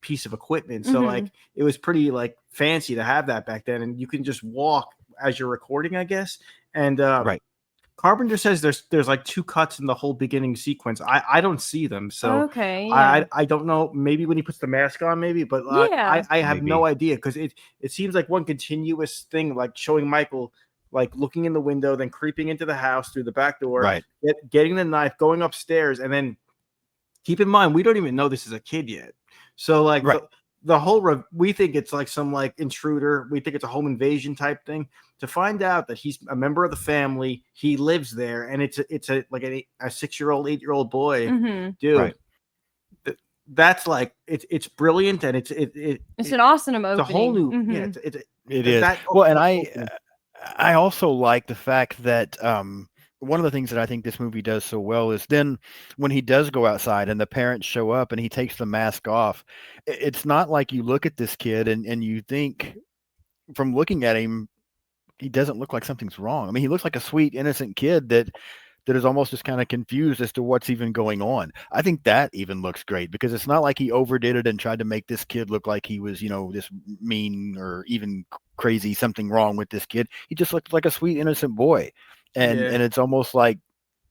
piece of equipment. So like it was pretty like fancy to have that back then, and you can just walk as you're recording, I guess. And
Right.
Carpenter says there's like 2 cuts in the whole beginning sequence. I don't see them, so
Okay. Yeah.
I don't know. Maybe when he puts the mask on, maybe, but
Yeah.
I have
Maybe.
no idea because it seems like one continuous thing, like showing Michael like looking in the window, then creeping into the house through the back door,
Right.
getting the knife, going upstairs, and then keep in mind we don't even know this is a kid yet. So like
Right.
the whole we think it's like some like intruder. We think it's a home invasion type thing. To find out that he's a member of the family, he lives there, and it's a like a 6-year-old, 8-year-old boy, dude.
Right.
That's like it's brilliant, and it's
an awesome opening.
It's a whole new
It is. Well, and I also like the fact that one of the things that I think this movie does so well is then when he does go outside and the parents show up and he takes the mask off, it's not like you look at this kid and you think from looking at him, he doesn't look like something's wrong. I mean, he looks like a sweet, innocent kid that is almost just kind of confused as to what's even going on. I think that even looks great because it's not like he overdid it and tried to make this kid look like he was, this mean or even crazy, something wrong with this kid. He just looked like a sweet, innocent boy. And it's almost like,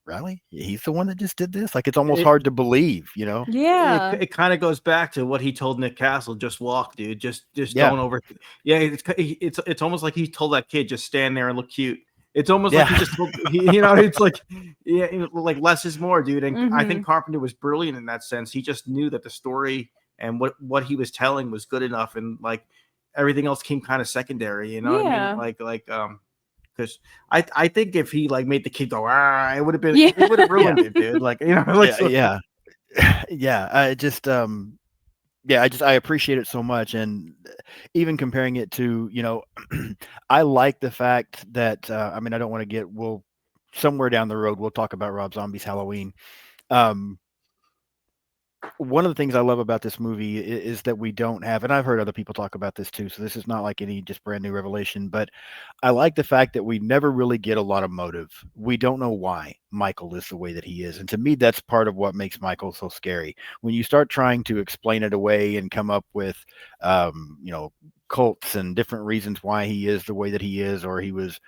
really? He's the one that just did this? Like, it's almost hard to believe,
Yeah.
It kind of goes back to what he told Nick Castle: just walk, dude. Just
Yeah.
don't over. Yeah, it's almost like he told that kid just stand there and look cute. It's almost like he just told, it's like like less is more, dude. And I think Carpenter was brilliant in that sense. He just knew that the story and what he was telling was good enough, and like everything else came kind of secondary. You know what I mean? Like because I think if he like made the kid go, it would have been it would have ruined it, dude. Like like
yeah. I appreciate it so much, and even comparing it to I like the fact that I mean I don't want to get somewhere down the road we'll talk about Rob Zombie's Halloween. One of the things I love about this movie is that we don't have, and I've heard other people talk about this too, so this is not like any just brand new revelation, but I like the fact that we never really get a lot of motive. We don't know why Michael is the way that he is. And to me, that's part of what makes Michael so scary. When you start trying to explain it away and come up with, cults and different reasons why he is the way that he is, or he was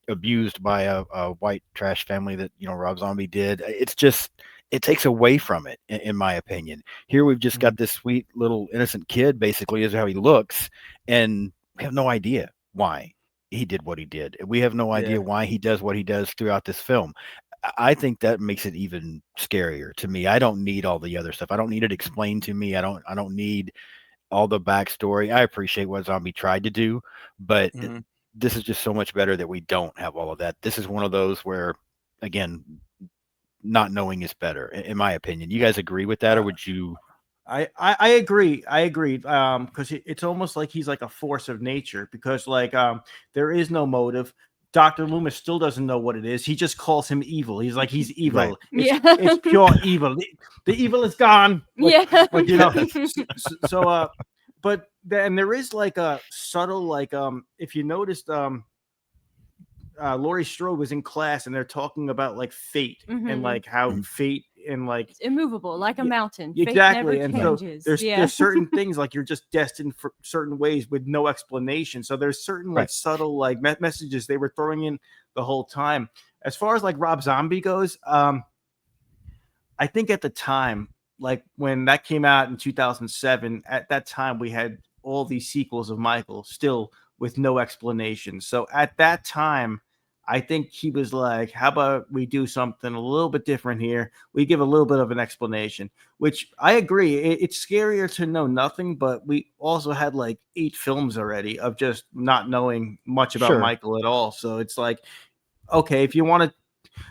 abused by a white trash family that Rob Zombie did. It takes away from it, in my opinion. Here we've just got this sweet little innocent kid, basically, is how he looks, and we have no idea why he did what he did. We have no idea why he does what he does throughout this film. I think that makes it even scarier to me. I don't need all the other stuff. I don't need it explained to me. I don't need all the backstory. I appreciate what Zombie tried to do, but this is just so much better that we don't have all of that. This is one of those where again, not knowing is better, in my opinion. You guys agree with that, or would you?
I agree. I agree. Because it's almost like he's like a force of nature. Because like there is no motive. Dr. Loomis still doesn't know what it is. He just calls him evil. He's like he's evil.
Right.
It's pure evil. The evil is gone. Like,
Yeah.
like you know. So but then there is like a subtle like if you noticed Laurie Strode was in class and they're talking about like fate and like how fate and like
it's immovable like a mountain.
Exactly.
Fate
And
never
so
changes.
there's certain things like you're just destined for certain ways with no explanation. So there's certain like subtle like messages they were throwing in the whole time. As far as like Rob Zombie goes, I think at the time, like when that came out in 2007, at that time we had all these sequels of Michael still with no explanation. So at that time, I think he was like, how about we do something a little bit different here? We give a little bit of an explanation, which I agree. It's scarier to know nothing, but we also had like 8 films already of just not knowing much about Michael at all. So it's like, okay, if you want to,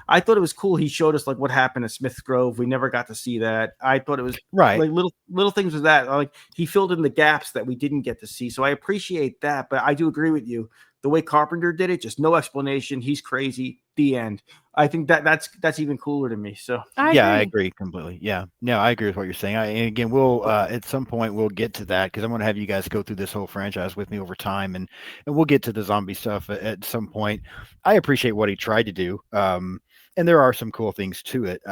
I thought it was cool. He showed us like what happened at Smith Grove. We never got to see that. I thought it was like little things with that. Like he filled in the gaps that we didn't get to see. So I appreciate that. But I do agree with you. The way Carpenter did it, just no explanation. He's crazy. The end. I think that's even cooler to me. So
I agree completely. Yeah, no, I agree with what you're saying. And again, we'll at some point we'll get to that because I'm going to have you guys go through this whole franchise with me over time, and we'll get to the zombie stuff at some point. I appreciate what he tried to do, and there are some cool things to it.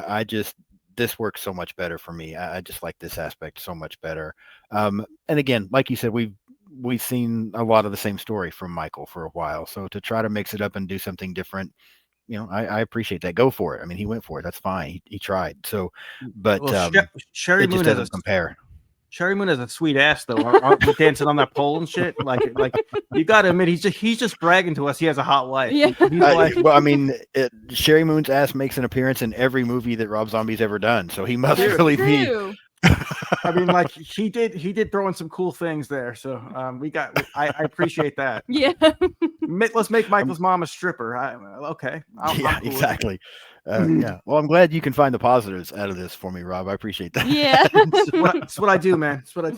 This works so much better for me. I just like this aspect so much better. And again, like you said, we've seen a lot of the same story from Michael for a while, so to try to mix it up and do something different. I appreciate that. Go for it. I mean, he went for it. That's fine. He tried. So, but
Sherry
Moon doesn't compare.
Sherry Moon has a sweet ass though. Dancing on that pole and shit. Like you got to admit, he's just bragging to us. He has a hot wife.
Yeah.
Well, I mean, Sherry Moon's ass makes an appearance in every movie that Rob Zombie's ever done. So he must really be.
I mean, like he did throw in some cool things there. So I appreciate that.
Yeah.
Let's make Michael's mom a stripper. Okay. I'm cool
exactly. Yeah. Well, I'm glad you can find the positives out of this for me, Rob. I appreciate that.
Yeah.
It's what I do, man. It's what
I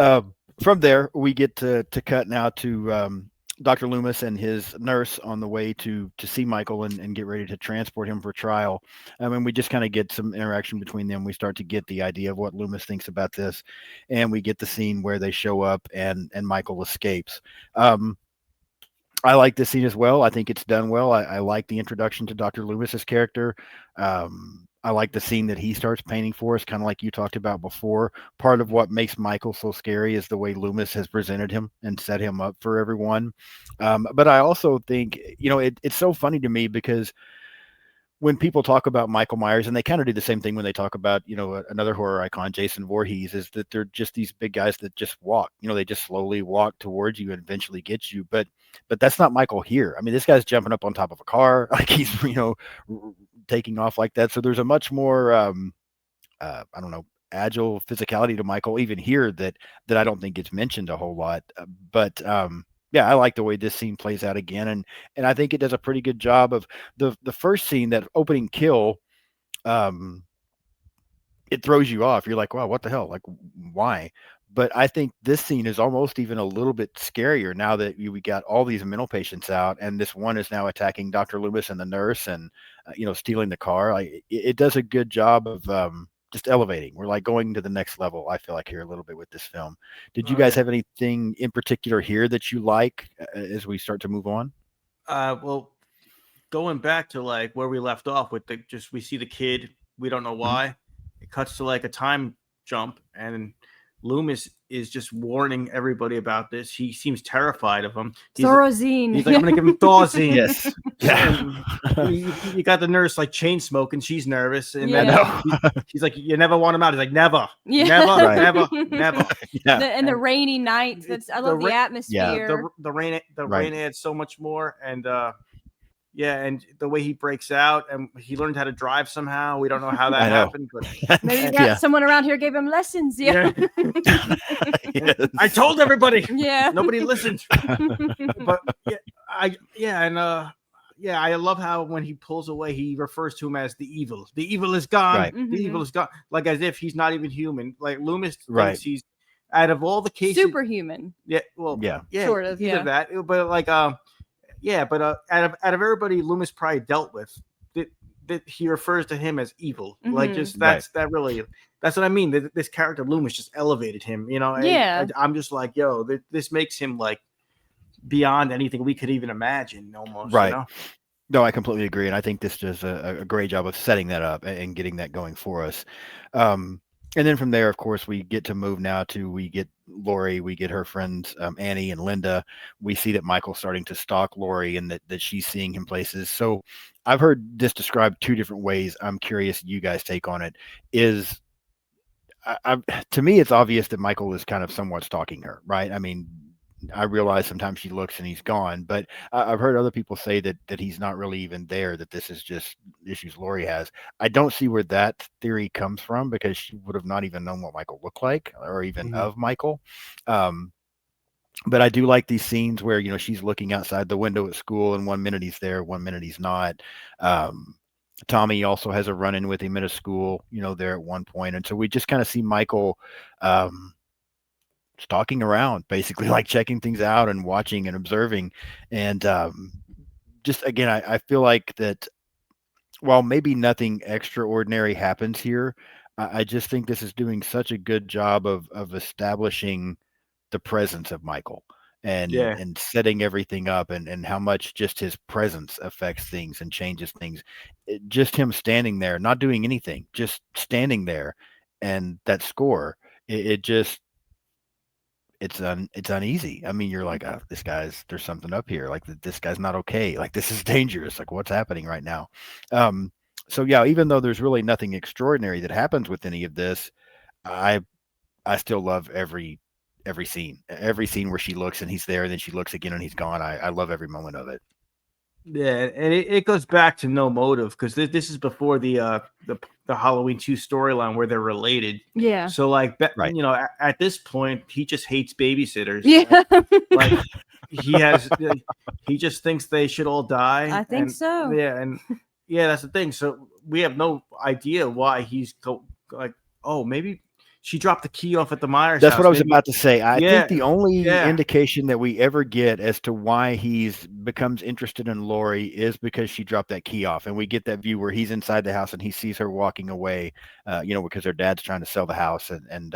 do. From there, we get to cut now to Dr. Loomis and his nurse on the way to see Michael and get ready to transport him for trial. I mean, we just kind of get some interaction between them. We start to get the idea of what Loomis thinks about this, and we get the scene where they show up and Michael escapes. I like this scene as well. I think it's done well. I like the introduction to Dr. Loomis's character. I like the scene that he starts painting for us, kind of like you talked about before. Part of what makes Michael so scary is the way Loomis has presented him and set him up for everyone. But I also think, it's so funny to me because when people talk about Michael Myers, and they kind of do the same thing when they talk about, another horror icon, Jason Voorhees, is that they're just these big guys that just walk. They just slowly walk towards you and eventually get you. But that's not Michael here. I mean, this guy's jumping up on top of a car, like he's, taking off like that. So there's a much more, agile physicality to Michael, even here that I don't think gets mentioned a whole lot. But I like the way this scene plays out again, and I think it does a pretty good job of the first scene, that opening kill. It throws you off. You're like, wow, what the hell? Like, why? But I think this scene is almost even a little bit scarier now that we got all these mental patients out, and this one is now attacking Dr. Loomis and the nurse, and stealing the car. It does a good job of just elevating. We're like going to the next level, I feel like, here a little bit with this film. Did you guys have anything in particular here that you like as we start to move on?
Well, going back to like where we left off with we see the kid. We don't know why. Mm-hmm. It cuts to like a time jump, and Loomis is just warning everybody about this. He seems terrified of him.
Thorazine.
He's like, I'm going to give him Thorazine.
Yes.
Yeah. You got the nurse like chain smoking. She's nervous. And then he's like, you never want him out. He's like, never. Yeah. Never.
Yeah.
And the rainy nights. I love the atmosphere.
The rain adds so much more. And and the way he breaks out, and he learned how to drive somehow. We don't know how that happened, but
maybe someone around here gave him lessons. Yeah.
Yes. I told everybody.
Yeah.
Nobody listened. But yeah, I love how when he pulls away, he refers to him as the evil. The evil is gone.
Right.
The evil is gone. Like as if he's not even human. Like Loomis
Right.
thinks he's out of all the cases.
Superhuman.
Yeah. Well.
Yeah.
Yeah.
Sort of,
Either
yeah.
that, but like yeah, but out of everybody Loomis probably dealt with, that he refers to him as evil. Like just that's that really. That's what I mean. This character Loomis just elevated him. You know.
Yeah.
I'm just like, yo, this makes him like beyond anything we could even imagine. Almost.
Right.
You know?
No, I completely agree, and I think this does a great job of setting that up and getting that going for us. And then from there, of course, we get to move now to we get Lori, we get her friends Annie and Linda. We see that Michael's starting to stalk Lori and that she's seeing him places. So I've heard this described two different ways. I'm curious you guys take on it. Is to me, it's obvious that Michael is kind of somewhat stalking her, right? I mean, I realize sometimes she looks and he's gone, but I've heard other people say that he's not really even there, that this is just issues Lori has. I don't see where that theory comes from because she would have not even known what Michael looked like or even of Michael. But I do like these scenes where, you know, she's looking outside the window at school and 1 minute he's there, 1 minute he's not. Tommy also has a run-in with him at a school, you know, there at one point. And so we just kind of see Michael stalking around, basically like checking things out and watching and observing. And just, again, I feel like that while maybe nothing extraordinary happens here, I just think this is doing such a good job of establishing the presence of Michael and setting everything up and how much just his presence affects things and changes things. Just him standing there, not doing anything, just standing there, and that score, it just, it's uneasy. I mean, you're like, oh, there's something up here. Like this guy's not okay. Like this is dangerous. Like what's happening right now? So yeah, even though there's really nothing extraordinary that happens with any of this, I still love every scene where she looks and he's there, and then she looks again and he's gone. I love every moment of it.
Yeah, and it goes back to no motive because this is before the Halloween 2 storyline where they're related.
Yeah.
So like,
Right.
you know, at this point, he just hates babysitters.
Yeah.
Like he just thinks they should all die.
I think so.
Yeah, and yeah, that's the thing. So we have no idea why he's like, oh, maybe she dropped the key off at the Myers
That's
house.
what I was about to say. I think the only
Yeah.
indication that we ever get as to why he's becomes interested in Lori is because she dropped that key off, and we get that view where he's inside the house and he sees her walking away, you know, because her dad's trying to sell the house, and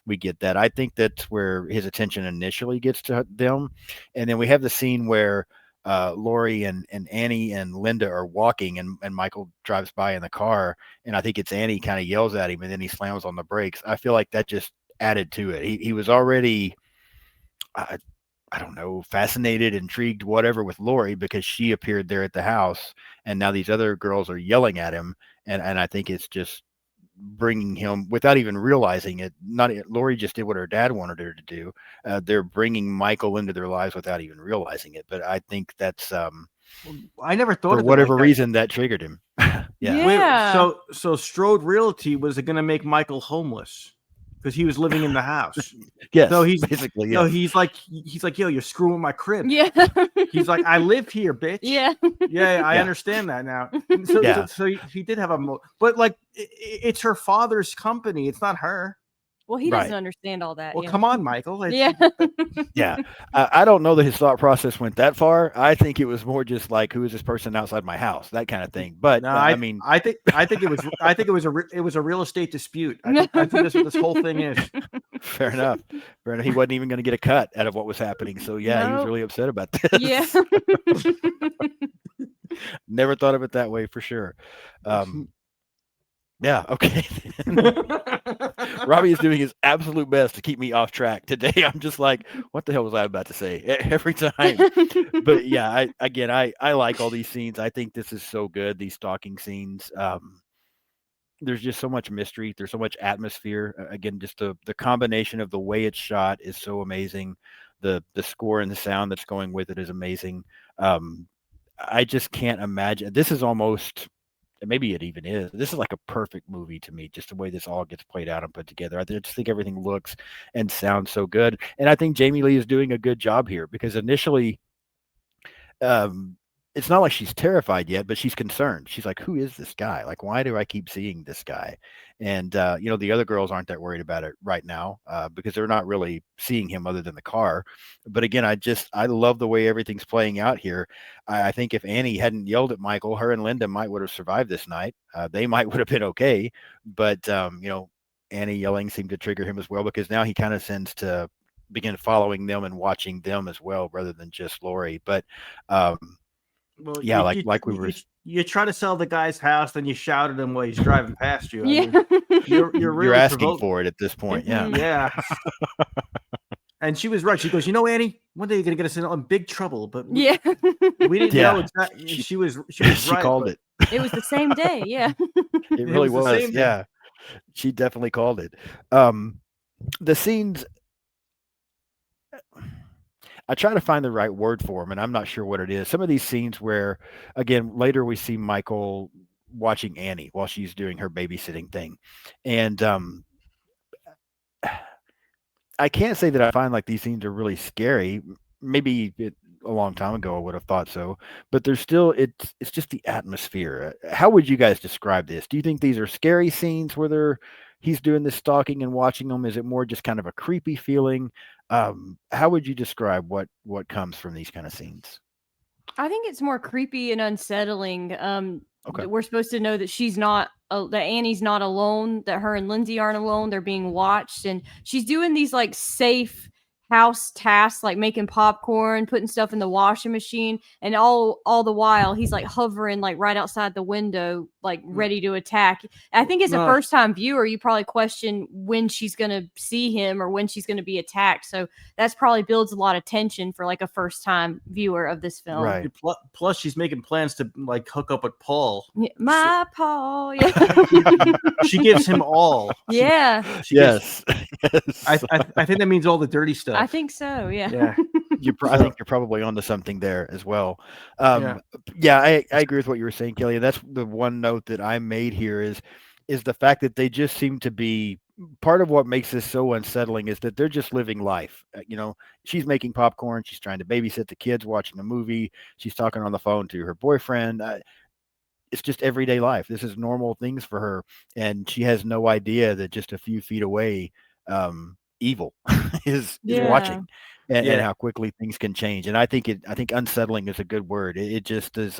we get that. I think that's where his attention initially gets to them, and then we have the scene where Lori and Annie and Linda are walking, and Michael drives by in the car, and I think it's Annie kind of yells at him, and then he slams on the brakes. I feel like that just added to it. He was already, I don't know, fascinated, intrigued, whatever, with Lori because she appeared there at the house, and now these other girls are yelling at him, and I think it's just bringing him without even realizing it. Not Lori just did what her dad wanted her to do. They're bringing Michael into their lives without even realizing it. But I think that's
I never thought
for
of
whatever
like
reason that triggered him. Yeah.
Yeah.
So Strode Realty was going to make Michael homeless because he was living in the house.
Yes.
So he's
basically,
no,
yes.
he's like, yo, you're screwing my crib.
Yeah.
He's like, I live here, bitch.
Yeah.
Yeah, I
Yeah.
understand that now. So,
Yeah.
so he did have but like it's her father's company. It's not her.
Well, he doesn't
Right.
understand all that.
Well,
yeah.
come on, Michael.
Yeah.
Yeah. I don't know that his thought process went that far. I think it was more just like, who is this person outside my house? That kind of thing. But
No,
I mean,
I think it was a real estate dispute. I think that's what this whole thing is.
fair enough. Fair enough. He wasn't even going to get a cut out of what was happening. So yeah, he was
Nope.
really upset about this.
Yeah.
Never thought of it that way for sure. Yeah. Okay. Robbie is doing his absolute best to keep me off track today. I'm just like, what the hell was I about to say every time? But yeah, I like all these scenes. I think this is so good. These stalking scenes. There's just so much mystery. There's so much atmosphere. Again, just the combination of the way it's shot is so amazing. The score and the sound that's going with it is amazing. I just can't imagine. This is almost, maybe it even is. This is like a perfect movie to me, just the way this all gets played out and put together. I just think everything looks and sounds so good. And I think Jamie Lee is doing a good job here because initially, it's not like she's terrified yet, but she's concerned. She's like, "Who is this guy? Like, why do I keep seeing this guy?" And the other girls aren't that worried about it right now because they're not really seeing him other than the car. But again, I love the way everything's playing out here. I think if Annie hadn't yelled at Michael, her and Linda might would have survived this night. They might would have been okay, but Annie yelling seemed to trigger him as well because now he kind of sends to begin following them and watching them as well rather than just Lori. But
Well,
yeah, like we were.
you try to sell the guy's house, then you shout at him while he's driving past you. I
Yeah.
mean, you're
You're
really
asking for it at this point. Yeah.
Mhm.
Yeah. And she was right. She goes, Annie, one day you're gonna get us in big trouble. But
Yeah.
we didn't
Yeah.
know exactly. She was
She
right.
called
but
it.
It was the same day. Yeah.
It really
was the
was.
same day.
Yeah. She definitely called it. The scenes, I try to find the right word for them, and I'm not sure what it is. Some of these scenes where, again, later we see Michael watching Annie while she's doing her babysitting thing. And I can't say that I find like these scenes are really scary. Maybe a long time ago I would have thought so, but there's still it's just the atmosphere. How would you guys describe this? Do you think these are scary scenes where he's doing this stalking and watching them? Is it more just kind of a creepy feeling? How would you describe what comes from these kind of scenes?
I think it's more creepy and unsettling.
Okay.
We're supposed to know that that Annie's not alone, that her and Lindsay aren't alone. They're being watched, and she's doing these like safe house tasks, like making popcorn, putting stuff in the washing machine, and all the while he's like hovering like right outside the window, like ready to attack. I think as a
No.
first time viewer, you probably question when she's gonna see him or when she's gonna be attacked. So that's probably builds a lot of tension for like a first time viewer of this film.
Right.
Plus, she's making plans to like hook up with Paul.
Yeah, my Paul. Yeah.
She gives him all.
Yeah.
She gives-
Yes. Yes.
I think that means all the dirty stuff.
I think so. Yeah.
Yeah.
I think you're probably onto something there as well.
Yeah.
I agree with what you were saying, Kelly. That's the one note that I made here is the fact that they just seem to be part of what makes this so unsettling is that they're just living life. She's making popcorn, she's trying to babysit the kids, watching a movie, she's talking on the phone to her boyfriend. It's just everyday life. This is normal things for her, and she has no idea that just a few feet away, evil is
Yeah.
watching. And
Yeah.
how quickly things can change. And I think unsettling is a good word. It just is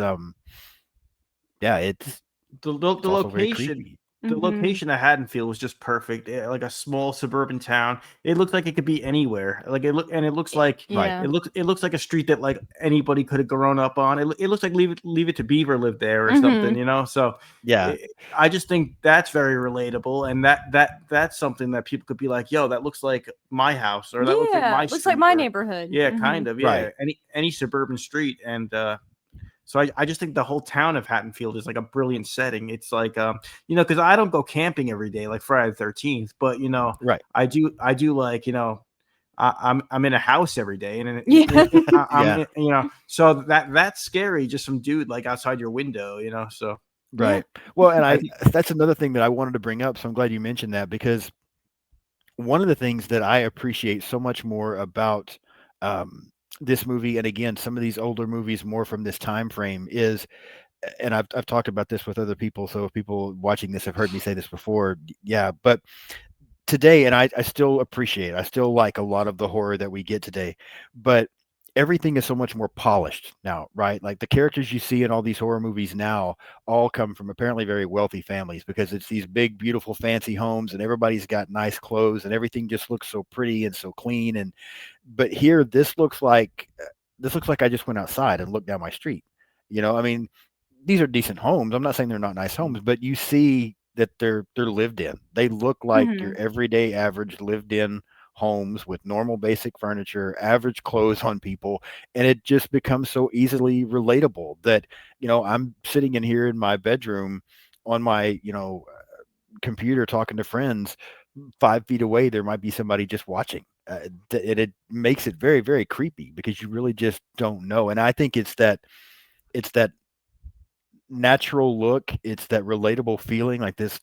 it's
The
also very
location.
creepy.
The
Mhm.
location at Haddonfield was just perfect. Like a small suburban town. It looked like it could be anywhere. Like it looks like
Yeah.
it looks like a street that like anybody could have grown up on. It looks like Leave It to Beaver lived there or something, So
Yeah.
I just think that's very relatable, and that's something that people could be like, "Yo, that looks like my house," or "That looks like my
looks like
street,"
my
or-
neighborhood.
Yeah,
Mhm.
kind of. Yeah,
Right.
any suburban street, and so I just think the whole town of Haddonfield is like a brilliant setting. It's like because I don't go camping every day like Friday the 13th, but
Right.
I do like I'm in a house every day, and
Yeah.
I'm so that's scary. Just some dude like outside your window, So
Right. Well, and
I think-
that's another thing that I wanted to bring up. So I'm glad you mentioned that because one of the things that I appreciate so much more about this movie, and again, some of these older movies more from this time frame is, and I've talked about this with other people. So if people watching this have heard me say this before, yeah, but today, and I still appreciate, I still like a lot of the horror that we get today, but everything is so much more polished now, right? Like the characters you see in all these horror movies now all come from apparently very wealthy families because it's these big, beautiful, fancy homes and everybody's got nice clothes and everything just looks so pretty and so clean. But here, this looks like I just went outside and looked down my street. I mean, these are decent homes. I'm not saying they're not nice homes, but you see that they're lived in. They look like your everyday average lived in homes with normal basic furniture, average clothes on people, and it just becomes so easily relatable that I'm sitting in here in my bedroom on my computer talking to friends. 5 feet away there might be somebody just watching. It makes it very, very creepy because you really just don't know. And I think it's that natural look, it's that relatable feeling like this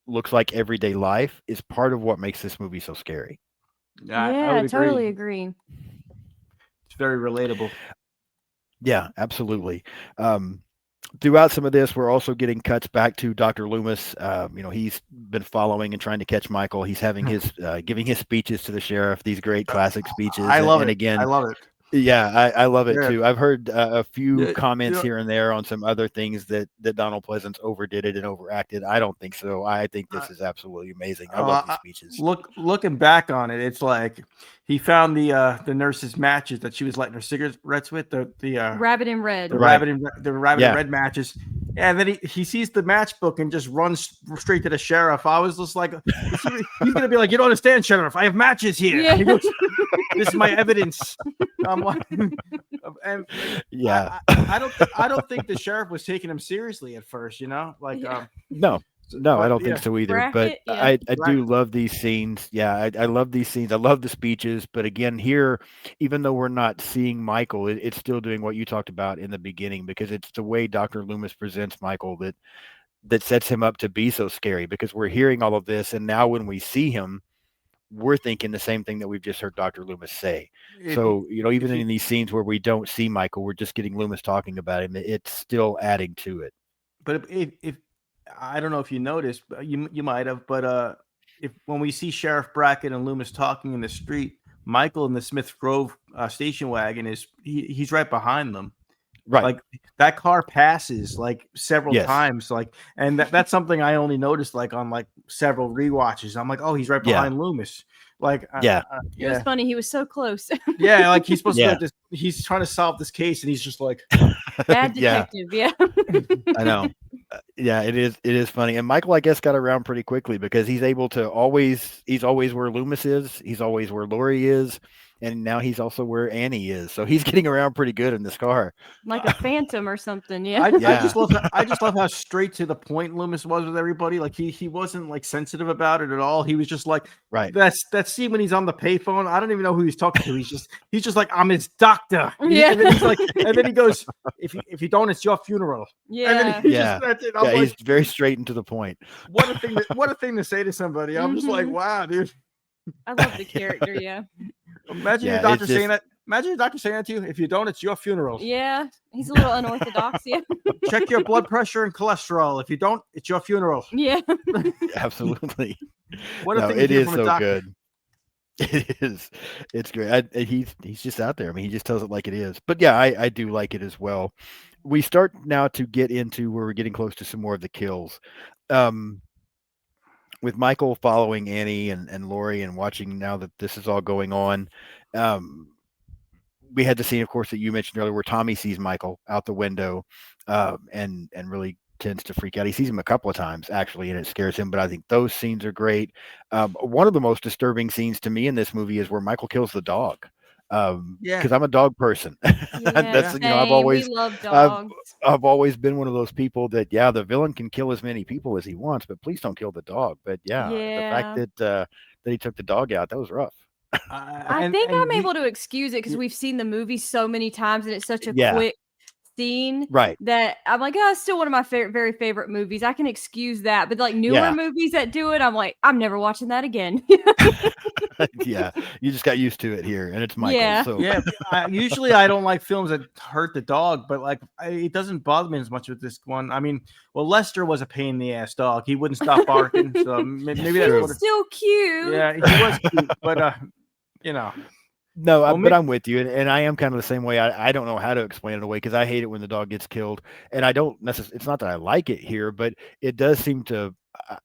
looks like everyday life is part of what makes this movie so scary.
I
Yeah,
would
totally agree.
It's very relatable.
Yeah, absolutely. Throughout some of this, we're also getting cuts back to Dr. Loomis. He's been following and trying to catch Michael. He's having his giving his speeches to the sheriff, these great classic speeches.
I
And,
love
and
it. I
again,
love it.
yeah, I love it
Yeah.
too. I've heard a few
Yeah,
comments
yeah.
here and there on some other things that Donald Pleasance overdid it and overacted. I don't think so. I think this is absolutely amazing. I love these speeches.
Looking back on it, it's like he found the nurse's matches that she was lighting her cigarettes with, the
Rabbit in Red.
Right.
the rabbit
Yeah.
and red matches. And then he sees the matchbook and just runs straight to the sheriff. I was just like, he's gonna be like, you don't understand, sheriff. I have matches here.
Yeah.
He goes, this is my evidence. I'm like, and
Yeah.
I don't think the sheriff was taking him seriously at first. Like
Yeah.
No, I don't think so either.
Bracket,
but
yeah.
I do love these scenes. Yeah, I love these scenes. I love the speeches. But again, here, even though we're not seeing Michael, it's still doing what you talked about in the beginning, because it's the way Dr. Loomis presents Michael that sets him up to be so scary, because we're hearing all of this. And now when we see him, we're thinking the same thing that we've just heard Dr. Loomis say. So, even in these scenes where we don't see Michael, we're just getting Loomis talking about him. It's still adding to it.
But if I don't know if you noticed, but you might have, but if when we see Sheriff Brackett and Loomis talking in the street, Michael in the Smith Grove station wagon he's right behind them.
Right.
Like that car passes like several
Yes.
times, like, and that's something I only noticed like on like several rewatches. I'm like, oh, he's right behind Loomis. Like,
Yeah.
It was funny. He was so close.
Yeah, like he's supposed
Yeah.
to like he's trying to solve this case, and he's just like,
Bad
Yeah.
detective. Yeah.
I know. Yeah, it is funny. And Michael, I guess, got around pretty quickly, because he's able to he's always where Loomis is. He's always where Lori is. And now he's also where Annie is. So he's getting around pretty good in this car.
Like a phantom or something. Yeah.
I just love how straight to the point Loomis was with everybody. Like he wasn't like sensitive about it at all. He was just like,
Right.
That scene when he's on the payphone. I don't even know who he's talking to. He's just like, I'm his doctor.
Yeah.
And then he's like, and then he goes, if you don't, it's your funeral.
Yeah.
And then he
Yeah.
that's it. I'm
Yeah,
like,
he's very straight and to the point.
what a thing to say to somebody. I'm just like,
Mhm.
wow, dude.
I love the character. Yeah.
Imagine
Yeah,
your doctor
it's
saying that. Imagine your doctor saying that to you. If you don't, it's your funeral.
Yeah. He's a little unorthodox. Yeah.
Check your blood pressure and cholesterol. If you don't, it's your funeral.
Yeah.
Absolutely.
What a
No,
thing to
it
hear
is
from a
so
doctor.
good. It is. It's great. He's just out there. I mean, he just tells it like it is. But yeah, I do like it as well. We start now to get into where we're getting close to some more of the kills. With Michael following Annie and Lori and watching now that this is all going on. We had the scene, of course, that you mentioned earlier, where Tommy sees Michael out the window and really tends to freak out. He sees him a couple of times, actually, and it scares him. But I think those scenes are great. One of the most disturbing scenes to me in this movie is where Michael kills the dog. Because I'm a dog person. That's
we love dogs.
I've always been one of those people that the villain can kill as many people as he wants, but please don't kill the dog. But the fact that he took the dog out, that was rough.
I think I'm able to excuse it because we've seen the movie so many times and it's such a quick scene,
right?
That I'm like, oh, it's still one of my very favorite movies. I can excuse that, but like newer movies that do it, I'm like, I'm never watching that again.
Yeah, you just got used to it here, and it's Michael.
Yeah,
so.
Usually I don't like films that hurt the dog, but like it doesn't bother me as much with this one. I mean, well, Lester was a pain in the ass dog. He wouldn't stop barking, so maybe that's
he was still cute.
Yeah, he was cute, but
No, but I'm with you, and I am kind of the same way. I don't know how to explain it away because I hate it when the dog gets killed, and I don't necessarily. It's not that I like it here, but it does seem to.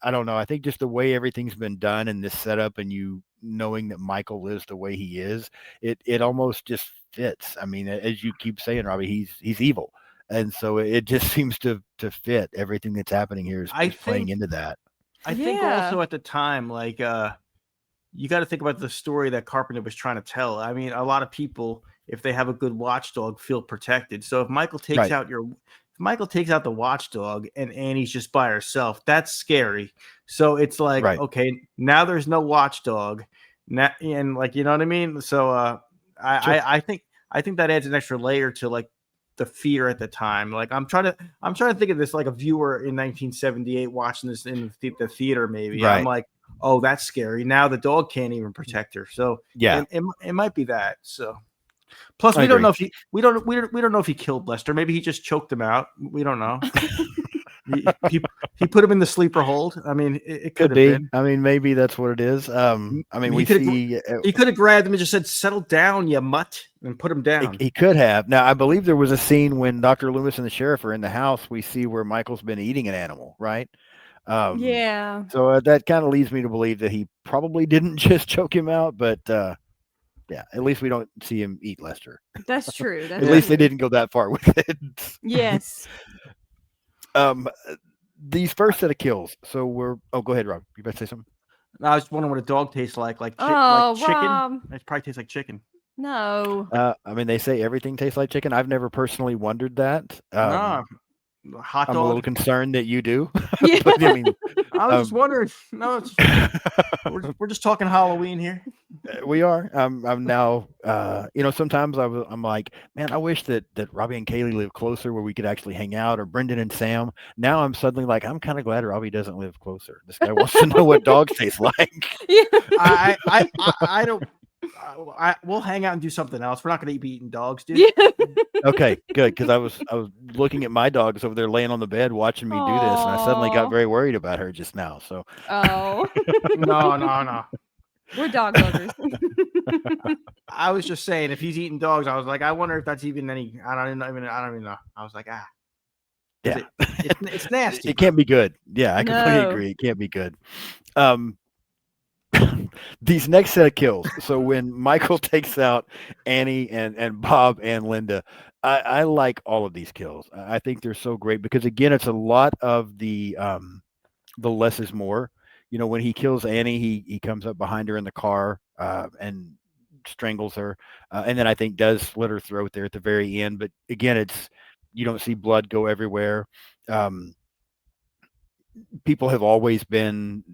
I don't know. I think just the way everything's been done in this setup, and you knowing that Michael lives the way he is, it almost just fits. I mean, as you keep saying, Robbie, he's evil, and so it just seems to fit. Everything that's happening here is playing into that.
I think also at the time, like. You got to think about the story that Carpenter was trying to tell. I mean, a lot of people, if they have a good watchdog, feel protected. So if Michael takes out the watchdog and Annie's just by herself, that's scary. So it's like, okay, now there's no watchdog, and like, you know what I mean. So I think that adds an extra layer to like the fear at the time. Like I'm trying to think of this like a viewer in 1978 watching this in the theater. Maybe I'm like, oh, that's scary. Now the dog can't even protect her. So it might be that. So Plus,
I
we don't
agree.
know if we don't know if he killed Lester. Maybe he just choked him out. We don't know. he put him in the sleeper hold. I mean, it could
Could
have
be.
been.
I mean, maybe that's what it is. I mean, we see
He could have grabbed him and just said, "Settle down, you mutt," and put him down.
he could have. Now, I believe there was a scene when Dr. Loomis and the sheriff are in the house. We see where Michael's been eating an animal, right?
Yeah.
So that kind of leads me to believe that he probably didn't just choke him out, but yeah, at least we don't see him eat Lester.
That's true. That's
At least they
true.
didn't go that far with it.
Yes.
These first set of kills. So we're. Oh, go ahead, Rob. You about to say something?
I was wondering what a dog tastes like. Like
Oh,
chicken.
Rob.
It probably tastes like chicken.
No.
I mean, they say everything tastes like chicken. I've never personally wondered that.
No, hot dog.
I'm a little concerned that you do.
Yeah.
But, I mean,
I was just wondering. No, we're just talking Halloween here.
we are. I'm now. Sometimes I'm like, man, I wish that Robbie and Kaylee lived closer where we could actually hang out, or Brendan and Sam. Now I'm suddenly like, I'm kind of glad Robbie doesn't live closer. This guy wants to know what dogs taste like.
Yeah.
I don't. We'll hang out and do something else. We're not going to be eating dogs, dude.
Yeah.
Okay, good, because I was looking at my dogs over there laying on the bed watching me do this, and I suddenly got
Aw.
very worried about her just now. So
Oh.
No.
We're dog lovers.
I was just saying, if he's eating dogs, I was like, I wonder if that's even any. I don't even know. I was like,
yeah,
it's nasty.
it can't be good. Yeah, I completely
No.
agree. It can't be good. These next set of kills. So when Michael takes out Annie and Bob and Linda, I like all of these kills. I think they're so great because again, it's a lot of the less is more. You know, when he kills Annie, he comes up behind her in the car and strangles her, and then I think does slit her throat there at the very end. But again, you don't see blood go everywhere. People have always been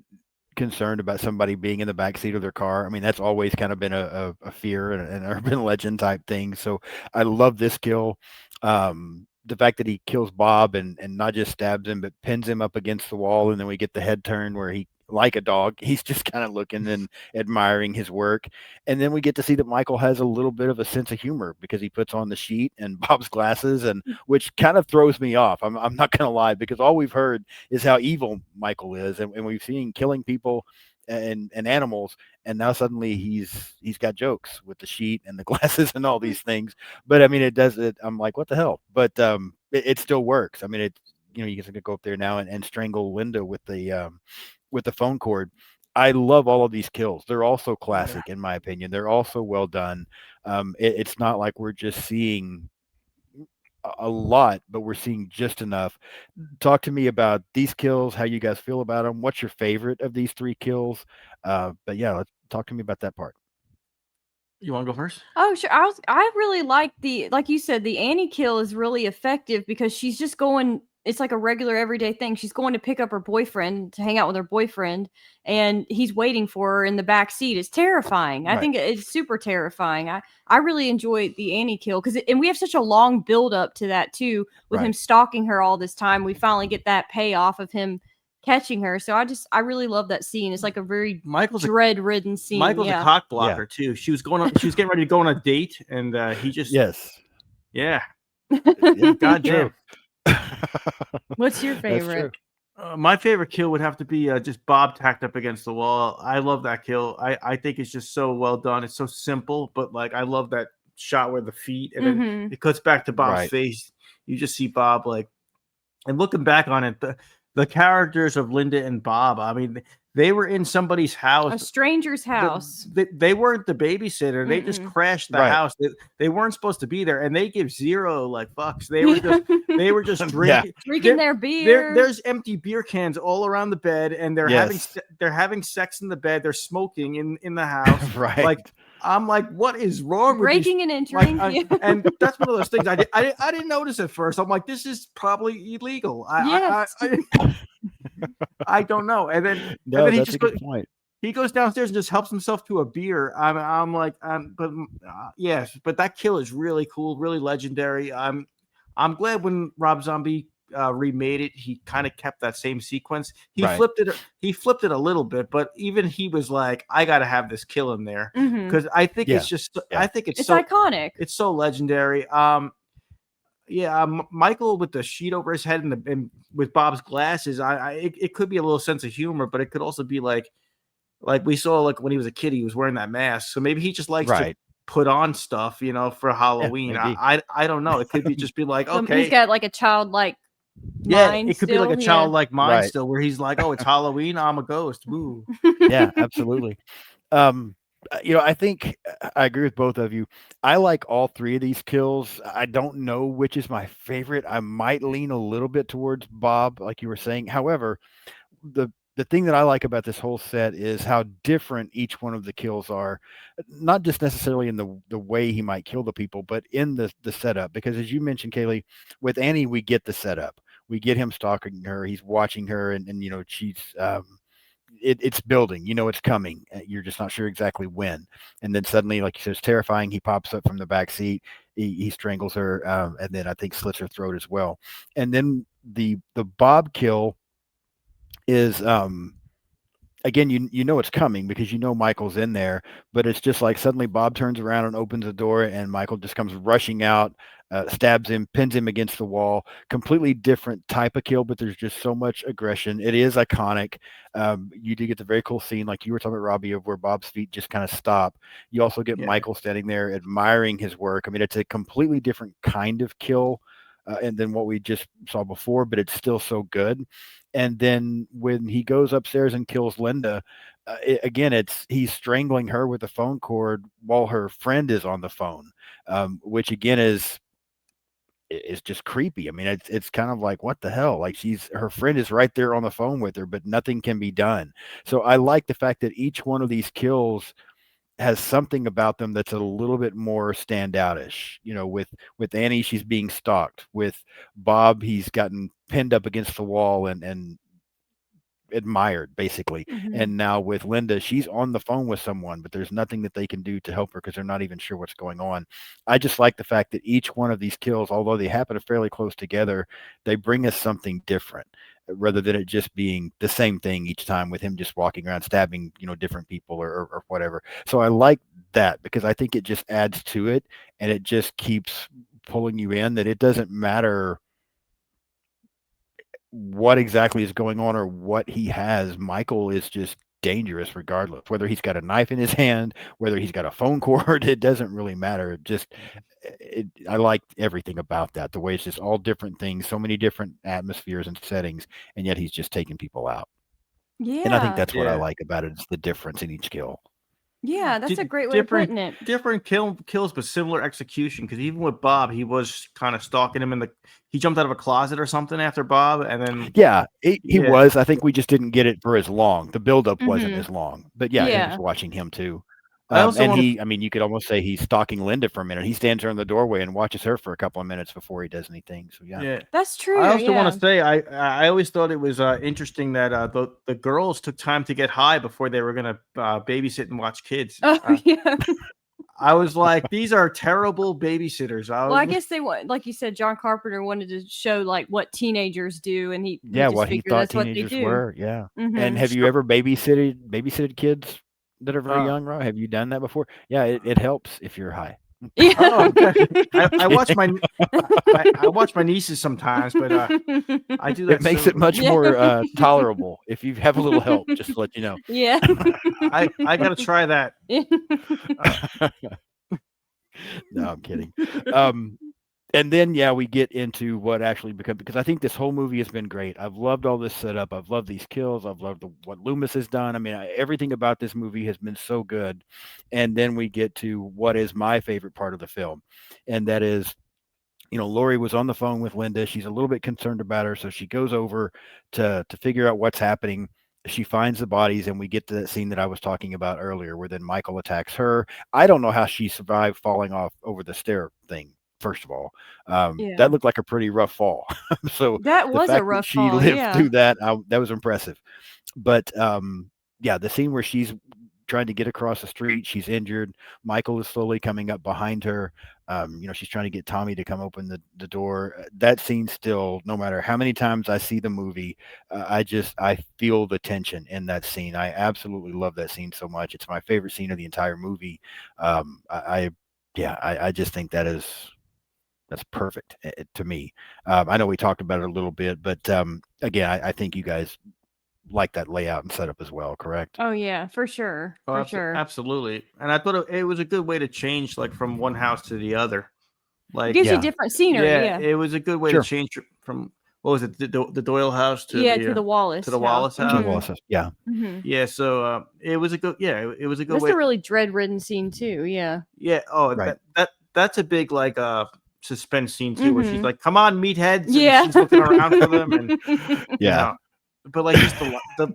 concerned about somebody being in the back seat of their car. I mean, that's always kind of been a fear and an urban legend type thing. So I love this kill. The fact that he kills Bob and not just stabs him, but pins him up against the wall. And then we get the head turn where he, like a dog, he's just kind of looking and admiring his work. And then we get to see that Michael has a little bit of a sense of humor because he puts on the sheet and Bob's glasses, and which kind of throws me off. I'm not going to lie, because all we've heard is how evil Michael is. And we've seen killing people and animals. And now suddenly he's got jokes with the sheet and the glasses and all these things. But I mean, it does it. I'm like, what the hell? But it still works. I mean, you guys are gonna go up there now and strangle Linda with the phone cord. I love all of these kills. They're also classic in my opinion. They're also well done. It's not like we're just seeing a lot, but we're seeing just enough. Talk to me about these kills, how you guys feel about them. What's your favorite of these 3 kills? But yeah, let's talk to me about that part.
You want to go first?
Oh, sure. I really like like you said, the Annie kill is really effective because she's just going, it's like a regular everyday thing. She's going to pick up her boyfriend to hang out with her boyfriend, and he's waiting for her in the back seat. It's terrifying. I think it's super terrifying. I really enjoy the Annie kill and we have such a long build up to that too, with him stalking her all this time. We finally get that payoff of him catching her. So I really love that scene. It's like a very dread-ridden scene.
Michael's a cock blocker too. She was getting ready to go on a date, and he just yeah. God damn.
What's your favorite?
My favorite kill would have to be just Bob tacked up against the wall. I love that kill. I think it's just so well done. It's so simple, but like I love that shot where the feet and then it cuts back to Bob's face. You just see Bob and looking back on it, the characters of Linda and Bob, I mean, they were in somebody's house,
a stranger's house.
They weren't the babysitter. They just crashed the house. They weren't supposed to be there, and they give zero fucks. They were just drinking
their beer.
There's empty beer cans all around the bed, and they're having sex in the bed. They're smoking in the house. Like I'm like, what is wrong with
breaking and entering?
And that's one of those things I didn't notice at first. I'm like, this is probably illegal. I don't know. And then he just he goes downstairs and just helps himself to a beer. I'm like, yes, but that kill is really cool, really legendary. I'm glad when Rob Zombie remade it, he kind of kept that same sequence. He
Right.
flipped it. He flipped it a little bit, but even he was like, "I got to have this kill in there,"
Mhm.
because I think
Yeah.
it's just.
Yeah.
I think
It's iconic.
it's so legendary. Yeah, Michael with the sheet over his head and with Bob's glasses. It could be a little sense of humor, but it could also be like we saw like when he was a kid, he was wearing that mask. So maybe he just likes to
Right.
put on stuff, for
Yeah,
Halloween.
maybe.
I don't know. It could be just be like,
He's
okay,
got like a childlike
yeah,
mind
it could be like a
still. Yeah.
childlike mind
Right.
still, where he's like, oh, it's Halloween, I'm a ghost. Woo.
Yeah, absolutely. I think I agree with both of you. I like all three of these kills. I don't know which is my favorite. I might lean a little bit towards Bob, like you were saying. However, the thing that I like about this whole set is how different each one of the kills are, not just necessarily in the way he might kill the people, but in the setup. Because as you mentioned, Kaylee, with Annie, we get the setup. We get him stalking her. He's watching her, and she's it's building. It's coming. You're just not sure exactly when. And then suddenly, like you said, it's terrifying. He pops up from the back seat. He strangles her, and then I think slits her throat as well. And then the Bob kill is again, you know it's coming because Michael's in there, but it's just like suddenly Bob turns around and opens the door, and Michael just comes rushing out, stabs him, pins him against the wall. Completely different type of kill, but there's just so much aggression. It is iconic. You do get the very cool scene, like you were talking about, Robbie, of where Bob's feet just kind of stop. You also get
Yeah.
Michael standing there admiring his work. I mean, it's a completely different kind of kill. And then what we just saw before, but it's still so good. And then when he goes upstairs and kills Linda, again, he's strangling her with a phone cord while her friend is on the phone, which again is just creepy. I mean, it's kind of like, what the hell? Like her friend is right there on the phone with her, but nothing can be done. So I like the fact that each one of these kills has something about them that's a little bit more standoutish. With Annie, she's being stalked. With Bob, he's gotten pinned up against the wall and admired, basically. And now with Linda, she's on the phone with someone, but there's nothing that they can do to help her because they're not even sure what's going on. I just like the fact that each one of these kills, although they happen fairly close together, they bring us something different rather than it just being the same thing each time with him just walking around stabbing, different people or whatever. So I like that because I think it just adds to it, and it just keeps pulling you in, that it doesn't matter what exactly is going on or what he has. Michael is just dangerous regardless, whether he's got a knife in his hand, whether he's got a phone cord. It doesn't really matter. I like everything about that, the way it's just all different things, so many different atmospheres and settings, and yet he's just taking people out.
Yeah.
And I think that's what I
Yeah.
like about it. It's the difference in each kill.
Yeah, that's a great way of
different
putting it.
different kills, but similar execution. Because even with Bob, he was kind of stalking him he jumped out of a closet or something after Bob, and then
Yeah, he
Yeah.
was. I think we just didn't get it for as long. The buildup wasn't
Mhm.
as long, but yeah, he
Yeah.
was watching him too.
I also
And
want
I mean, you could almost say he's stalking Linda for a minute. He stands her in the doorway and watches her for a couple of minutes before he does anything. So yeah.
yeah.
That's true.
I also want
Yeah.
to say I always thought it was interesting that the girls took time to get high before they were gonna babysit and watch kids.
Oh yeah.
I was like, these are terrible babysitters.
Well, I guess they want, like you said, John Carpenter wanted to show like what teenagers do, and he
Yeah,
just
what he
figured
thought
that's what they
teenagers
do.
were. Yeah. And
Mhm.
have you ever babysitted kids that are very
Uh,
young, Rob? Have you done that before? Yeah, it helps if you're high.
Yeah.
Oh, okay. I watch I watch my nieces sometimes, but I do that.
It makes
So
it much
Yeah.
more tolerable if you have a little help, just to let you know.
Yeah.
I gotta try that.
No, I'm kidding. And then we get into what actually becomes, because I think this whole movie has been great. I've loved all this setup. I've loved these kills. I've loved what Loomis has done. I mean, everything about this movie has been so good. And then we get to what is my favorite part of the film, and that is, Lori was on the phone with Linda. She's a little bit concerned about her, so she goes over to figure out what's happening. She finds the bodies, and we get to that scene that I was talking about earlier, where then Michael attacks her. I don't know how she survived falling off over the stair thing. First of all,
Yeah.
that looked like a pretty rough fall. So
That
the
was a
fact that
rough
she
fall.
lived
Yeah.
through that was impressive. But the scene where she's trying to get across the street, she's injured. Michael is slowly coming up behind her. She's trying to get Tommy to come open the door. That scene still, no matter how many times I see the movie, I feel the tension in that scene. I absolutely love that scene so much. It's my favorite scene of the entire movie. I just think that's perfect to me. I know we talked about it a little bit, but again, I think you guys like that layout and setup as well, correct?
Oh yeah, for sure,
Oh,
for sure.
absolutely. And I thought it was a good way to change like from one house to the other.
It
Like,
gives you
Yeah,
different scenery.
yeah,
Yeah,
it was a good way to
sure.
change from what was it, the Doyle house
yeah, to the
to
Wallace
the
house.
Wallace
To the
house.
Wallace house. Yeah,
Yeah, so it was a good, it was a good
That's
way.
a really dread-ridden scene too. Yeah.
Yeah. Oh,
right.
that's a big like suspense scene too, where she's
Mhm.
like, "Come on, meatheads," and
Yeah.
she's looking around for them, and you
Yeah,
know, but like just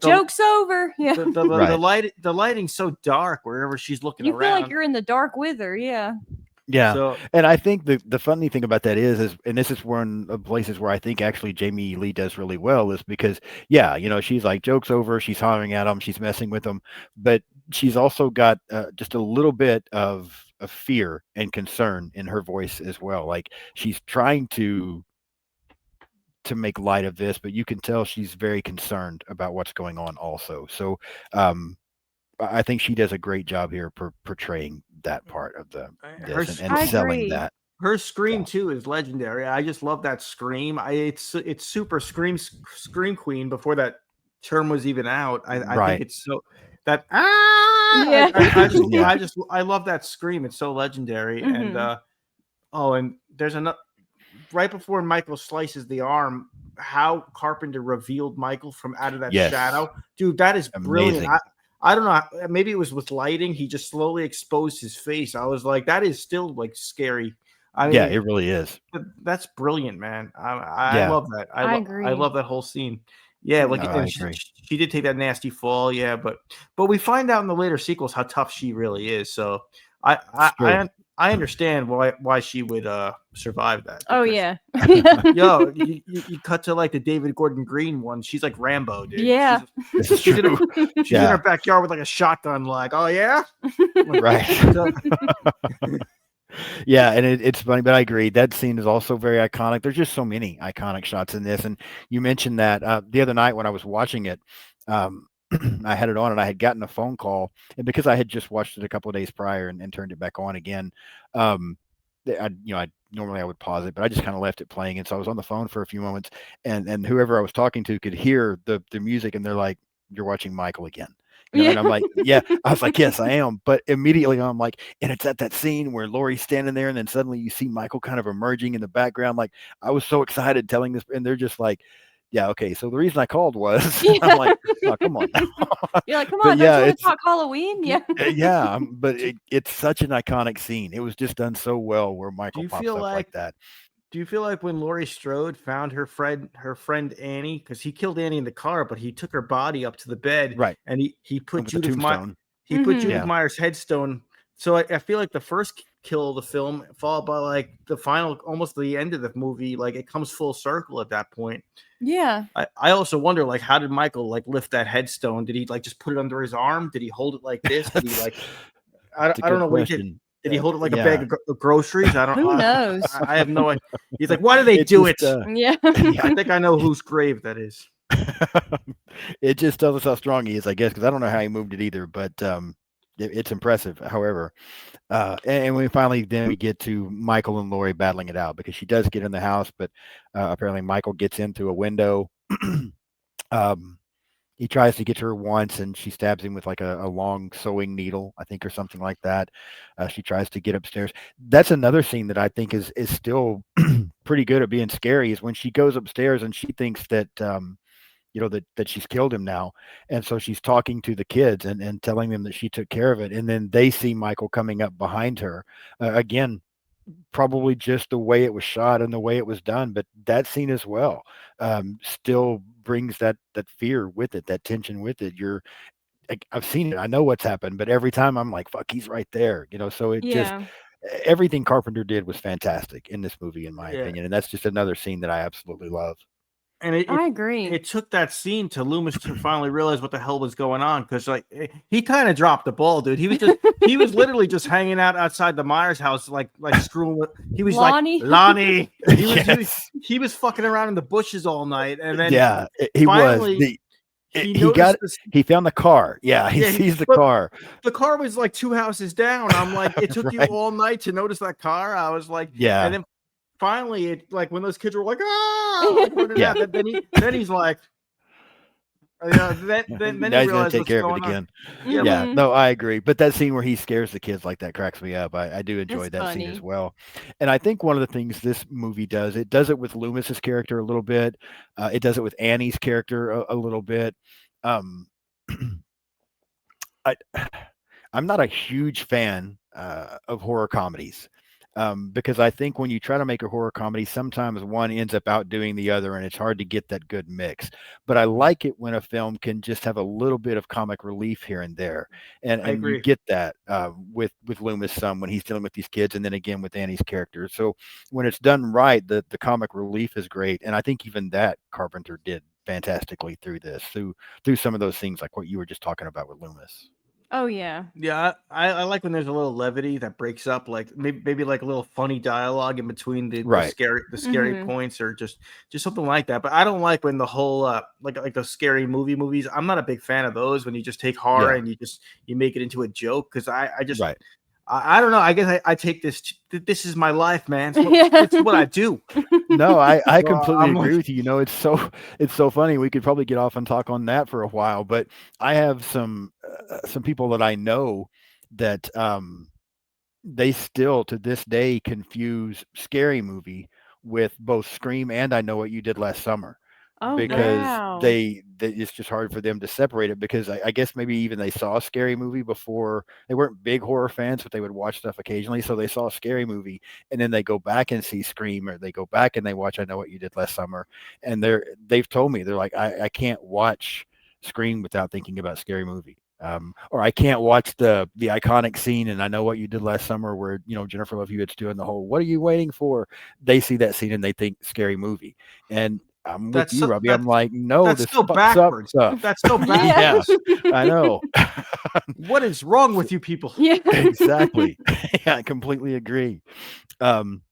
Joke's over. Yeah.
right.
the lighting's so dark wherever she's looking
You feel like
around.
you're in the dark with her. Yeah.
Yeah,
So
and I think the funny thing about that is, and this is one of places where I think actually Jamie Lee does really well, is because yeah, she's like jokes over, she's hollering at him, she's messing with them, but she's also got just a little bit of fear and concern in her voice as well. Like she's trying to make light of this, but you can tell she's very concerned about what's going on also. So um, I think she does a great job here portraying that part of
her
this and
I
selling
agree.
that.
her scream
Yeah.
too is legendary. I just love that scream. It's super scream queen before that term was even out. I think
Right.
it's so that
Yeah.
Yeah.
I love that scream. It's so legendary. And
Mhm.
and there's another right before Michael slices the arm. How Carpenter revealed Michael from out of that
Yes.
shadow, dude, that is brilliant.
Amazing.
I don't know. Maybe it was with lighting. He just slowly exposed his face. I was like, that is still like scary. I
Yeah,
mean,
it really is.
that's brilliant, man. I
Yeah.
love that.
I
I
agree.
love that whole scene. Yeah,
No,
like,
I
and
agree.
she did take that nasty fall. Yeah, but we find out in the later sequels how tough she really is. So I
It's
I
true.
I, I understand why she would survive that
Oh
because
yeah.
yo, you cut to like the David Gordon Green one. She's like Rambo, dude.
Yeah.
This is
She's in her,
true.
she's in her
Yeah.
backyard with like a shotgun. Like, oh yeah, like,
Right.
so,
Yeah, and it's funny, but I agree. That scene is also very iconic. There's just so many iconic shots in this, and you mentioned that the other night when I was watching it, um, I had it on and I had gotten a phone call, and because I had just watched it a couple of days prior and turned it back on again, um, I normally I would pause it, but I just kind of left it playing, and so I was on the phone for a few moments, and whoever I was talking to could hear the music, and they're like, "You're watching Michael again."
Yeah.
And I'm like, yeah, I was like, yes, I am. But immediately I'm like, and it's at that scene where Laurie's standing there, and then suddenly you see Michael kind of emerging in the background. Like, I was so excited telling this, and they're just like, yeah, okay. So the reason I called was, I'm
Yeah.
like, oh, come on.
You're like, come
But
on, don't
yeah,
you want to
it's
talk Halloween? Yeah.
yeah, but it's such an iconic scene. It was just done so well where
do
Michael
you
pops
feel
up like
like
that.
do you feel like when Laurie Strode found her friend Annie, because he killed Annie in the car, but he took her body up to the bed
Right.
and he put
With the tombstone.
He put
Mhm.
Judith
Yeah.
Meyer's headstone. So I feel like the first kill of the film, followed by like the final, almost the end of the movie, like it comes full circle at that point.
Yeah.
I also wonder, like, how did Michael like lift that headstone? Did he like just put it under his arm? Did he hold it like this? Did he
That's,
like
that's a
I don't
good
know what he did.
question.
Did he hold it like a bag
Yeah.
of groceries? I don't.
Who knows?
I have no idea. He's like, why do they
It
do
just
it?
Yeah.
I think I know whose grave that is.
It just tells us how strong he is, I guess, because I don't know how he moved it either, but it's impressive. However, and we finally then we get to Michael and Laurie battling it out because she does get in the house, but apparently Michael gets in through a window. um, he tries to get to her once, and she stabs him with like a long sewing needle, I think, or something like that. She tries to get upstairs. That's another scene that I think is still pretty good at being scary. Is when she goes upstairs and she thinks that that she's killed him now, and so she's talking to the kids and telling them that she took care of it, and then they see Michael coming up behind her again, probably just the way it was shot and the way it was done, but that scene as well still brings that fear with it, that tension with it. I've seen it, I know what's happened, but every time I'm like, fuck, he's right there, so it just
Yeah.
everything Carpenter did was fantastic in this movie, in my
Yeah,
opinion, and that's just another scene that I absolutely love.
And
I agree.
it took that scene to Loomis to finally realize what the hell was going on, because like he kind of dropped the ball, dude. He was literally just hanging out outside the Myers house, like screwing with. He was
Lonnie.
like Lonnie.
Yes.
He was fucking around in the bushes all night, and then
Yeah, he was.
finally
He
noticed this.
he found the car. Yeah, he
Yeah,
sees the
but
car.
the car was like 2 houses down. I'm like, it took you
Right.
all night to notice that car. I was like,
Yeah.
and then finally, it like when those kids were like, like, running
Yeah.
out, then he's like, then
Now
he
he's gonna
realized
take
what's
care of it
going on.
again.
Yeah,
Yeah,
Mhm.
no, I agree. But that scene where he scares the kids like that cracks me up. I do enjoy
It's
that scene as
funny.
well. And I think one of the things this movie does, it does it with Loomis's character a little bit. It does it with Annie's character a little bit. Um, I, I'm not a huge fan of horror comedies because I think when you try to make a horror comedy, sometimes one ends up outdoing the other, and it's hard to get that good mix. But I like it when a film can just have a little bit of comic relief here and there,
I
and you
agree.
get that with Loomis some when he's dealing with these kids, and then again with Annie's character. So when it's done right, the comic relief is great, and I think even that Carpenter did fantastically through this through some of those things like what you were just talking about with Loomis.
Oh yeah.
Yeah, I like when there's a little levity that breaks up, like maybe like a little funny dialogue in between
Right.
the scary
Mhm.
points, or just something like that. But I don't like when the whole like those scary movies. I'm not a big fan of those when you just take horror
Yeah.
and you make it into a joke, because I just
Right.
I don't know. I guess I take this is my life, man.
Yeah.
It's what I do.
No, I
So
completely
I'm
agree
like,
with you. You know, it's so funny. We could probably get off and talk on that for a while, but I have some people that I know that they still to this day confuse scary movie with both Scream and I Know What You Did Last Summer
Oh
yeah.
because
wow.
it's just hard for them to separate it because I guess maybe even they saw a scary movie before they weren't big horror fans, but they would watch stuff occasionally. So they saw a scary movie and then they go back and see Scream or they go back and they watch I Know What You Did Last Summer. And they've told me they're like, I can't watch Scream without thinking about Scary Movie. Or I can't watch the iconic scene and I Know What You Did Last Summer where Jennifer Love Hewitt's doing the whole "What are you waiting for?" They see that scene and they think Scary Movie, and I'm with
That's
you,
so,
Robbie. I'm like, no,
that's
this
so
fucks up
backwards.
stuff.
That's so
Yeah.
backwards.
I know.
What is wrong with you people?
Yeah.
Exactly. Yeah, I completely agree. Um,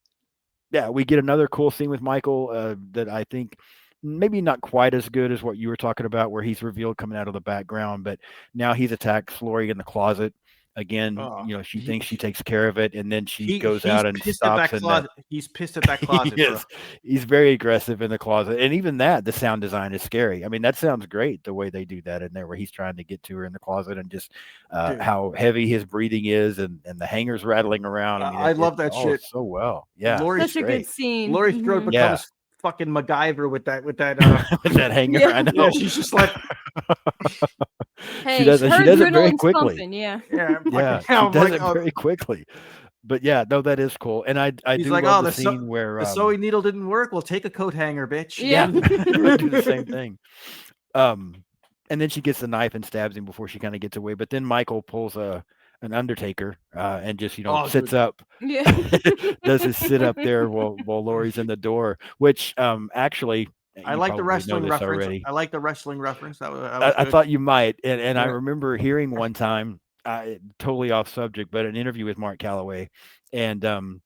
yeah, we get another cool scene with Michael that I think maybe not quite as good as what you were talking about, where he's revealed coming out of the background, but now he's attacked Lori in the closet. Again,
Oh,
she thinks she takes care of it, and then she goes
he's
out and
pissed at that
stops, and that
closet. He's pissed at that closet, bro.
is he's very aggressive in the closet, and even that the sound design is scary. I mean, that sounds great the way they do that in there, where he's trying to get to her in the closet, and just
Dude,
how heavy his breathing is, and the hangers rattling around. I mean,
I love
it's
that
all
shit.
so well. Yeah,
Laurie
it's
Such a good
great.
scene.
Laurie Strode
Mhm.
Yeah,
becomes fucking MacGyver with that
with that hanger,
Yeah.
I know.
yeah. She's just like
Hey,
She does
her
it. She does it very
adrenaline's
quickly.
pumping. Yeah.
yeah,
Yeah,
fucking.
she
I'm
does
like,
it very quickly. But yeah, no, that is cool, and I
he's
do
like,
love
oh,
the scene where
the sewing needle didn't work. Well, take a coat hanger, bitch.
Yeah.
yeah, I would do the same thing. And then she gets the knife and stabs him before she kind of gets away. But then Michael pulls an Undertaker and just
Oh,
sits
dude.
up,
Yeah.
does his sit up there while Laurie's in the door. Which actually
I
you
like the
probably know
wrestling
this
reference.
already.
I like the wrestling reference. That
I,
was
I
good.
thought you might, and I
Yeah.
remember hearing one time, totally off subject, but an interview with Mark Calloway, and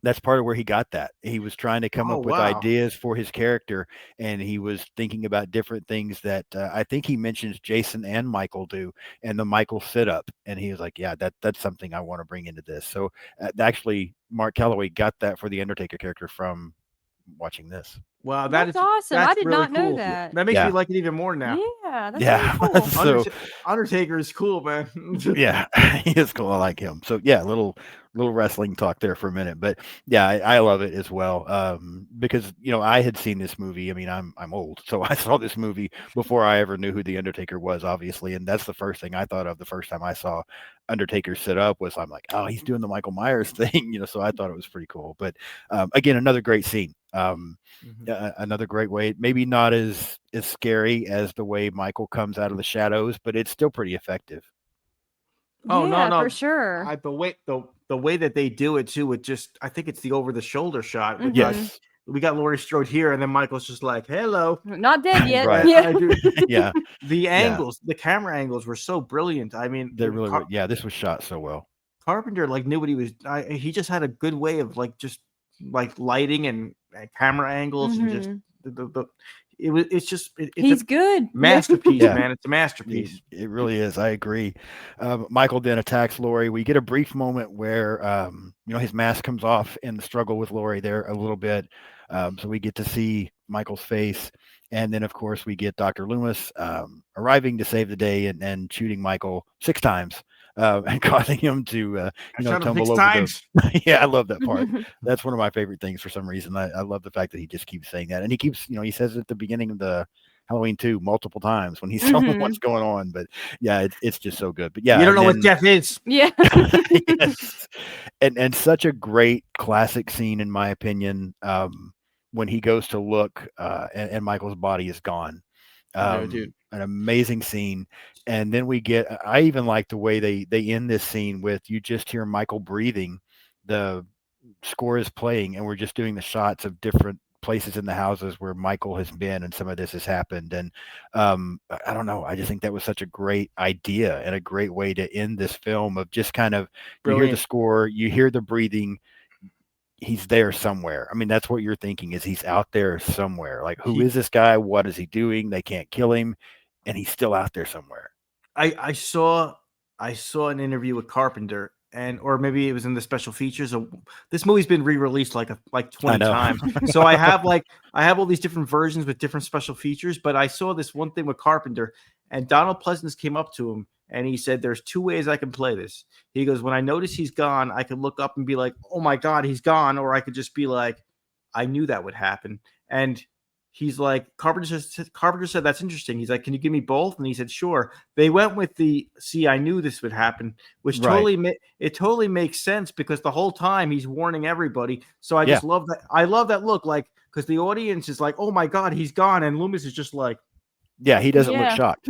that's part of where he got that. He was trying to come
Oh,
up with
wow.
ideas for his character, and he was thinking about different things that I think he mentions Jason and Michael do, and the Michael sit up, and he was like, "Yeah, that's something I want to bring into this." So actually, Mark Calloway got that for the Undertaker character from watching this.
Wow,
That's awesome. I
that's
did
really
not know
cool.
that.
That makes me
Yeah,
like it even more now.
Yeah, that's really
yeah.
cool.
So
Undertaker is cool, man.
yeah, he is cool. I like him. So yeah, little wrestling talk there for a minute, but yeah, I love it as well. Because I had seen this movie. I mean, I'm old, so I saw this movie before I ever knew who the Undertaker was, obviously, and that's the first thing I thought of the first time I saw Undertaker sit up was I'm like, oh, he's doing the Michael Myers thing, So I thought it was pretty cool. But again, another great scene. Another great way, maybe not as scary as the way Michael comes out of the shadows, but it's still pretty effective.
Oh,
Yeah,
no.
for sure.
The way that they do it too, with just I think it's the over the shoulder shot with
Mhm.
Yes.
we got Laurie Strode here, and then Michael's just like, hello.
Not dead yet.
Right.
Yeah.
Yeah.
The angles, the camera angles were so brilliant. I mean,
They really were. Yeah, this was shot so well.
Carpenter like knew what he was. He just had a good way of like just like lighting and camera angles and just it's
He's
a
good.
masterpiece,
Yeah.
man. It's a masterpiece.
It really is. I agree. Michael then attacks Laurie. We get a brief moment where his mask comes off in the struggle with Laurie there a little bit. So we get to see Michael's face. And then, of course, we get Dr. Loomis arriving to save the day and shooting Michael 6 times and causing him to, tumble over
times.
Yeah, I love that part. That's one of my favorite things for some reason. I love the fact that he just keeps saying that. And he keeps, he says it at the beginning of the Halloween 2 multiple times when he's telling what's going on. But yeah, it's just so good. But yeah,
you don't know what death is.
Yeah.
Yes. And such a great classic scene, in my opinion, when he goes to look and Michael's body is gone.
Dude.
An amazing scene. And then I even like the way they end this scene with, you just hear Michael breathing, the score is playing, and we're just doing the shots of different places in the houses where Michael has been and some of this has happened. And I don't know, I just think that was such a great idea and a great way to end this film of just kind of, you hear the score, you hear the breathing, he's there somewhere. I mean, that's what you're thinking, is he's out there somewhere. Like, who is this guy? What is he doing? They can't kill him, and he's still out there somewhere.
I saw an interview with Carpenter, or maybe it was in the special features. This movie's been re-released like 20 times. So I have all these different versions with different special features, but I saw this one thing with Carpenter, and Donald Pleasance came up to him and he said, there's 2 ways I can play this. He goes, when I notice he's gone, I could look up and be like, oh my God, he's gone. Or I could just be like, I knew that would happen. And he's like, Carpenter said, that's interesting. He's like, can you give me both? And he said, sure. They went with I knew this would happen, which totally makes sense, because the whole time he's warning everybody. So I just love that. I love that look, like, because the audience is like, oh my God, he's gone. And Loomis is just like,
yeah, he doesn't look shocked.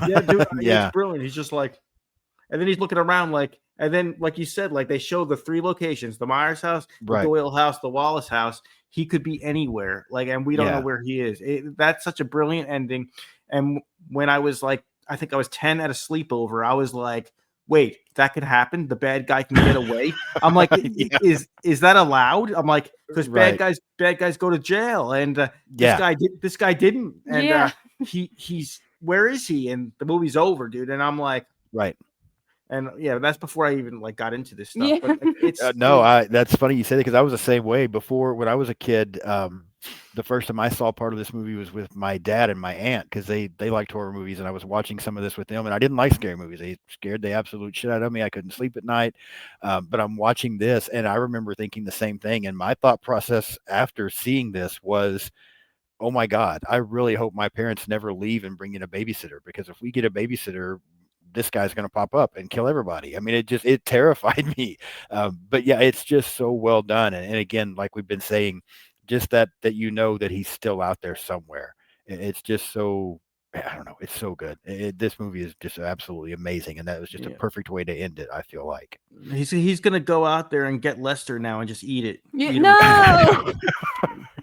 Yeah, dude, it's brilliant. He's just like, and then he's looking around like, and then like you said, like they show the 3 locations: the Myers house, the Doyle house, the Wallace house. He could be anywhere, like, and we don't know where he is. That's such a brilliant ending. And when I was like, I think I was 10 at a sleepover, I was like, wait, that could happen. The bad guy can get away. I'm like, is that allowed? I'm like, because bad guys go to jail, and this guy didn't, and he's where is he? And the movie's over, dude. And I'm like,
right.
And that's before I even like got into this stuff. Yeah. But it's
that's funny you say that, because I was the same way before. When I was a kid, the first time I saw part of this movie was with my dad and my aunt, because they liked horror movies, and I was watching some of this with them, and I didn't like scary movies. They scared the absolute shit out of me. I couldn't sleep at night. But I'm watching this, and I remember thinking the same thing. And my thought process after seeing this was, oh my God, I really hope my parents never leave and bring in a babysitter, because if we get a babysitter, this guy's going to pop up and kill everybody. I mean, it terrified me. But yeah, it's just so well done. And again, like we've been saying, just that that he's still out there somewhere. It's just so, I don't know, it's so good. This movie is just absolutely amazing. And that was just a perfect way to end it, I feel like.
He's going to go out there and get Lester now and just eat it.
No!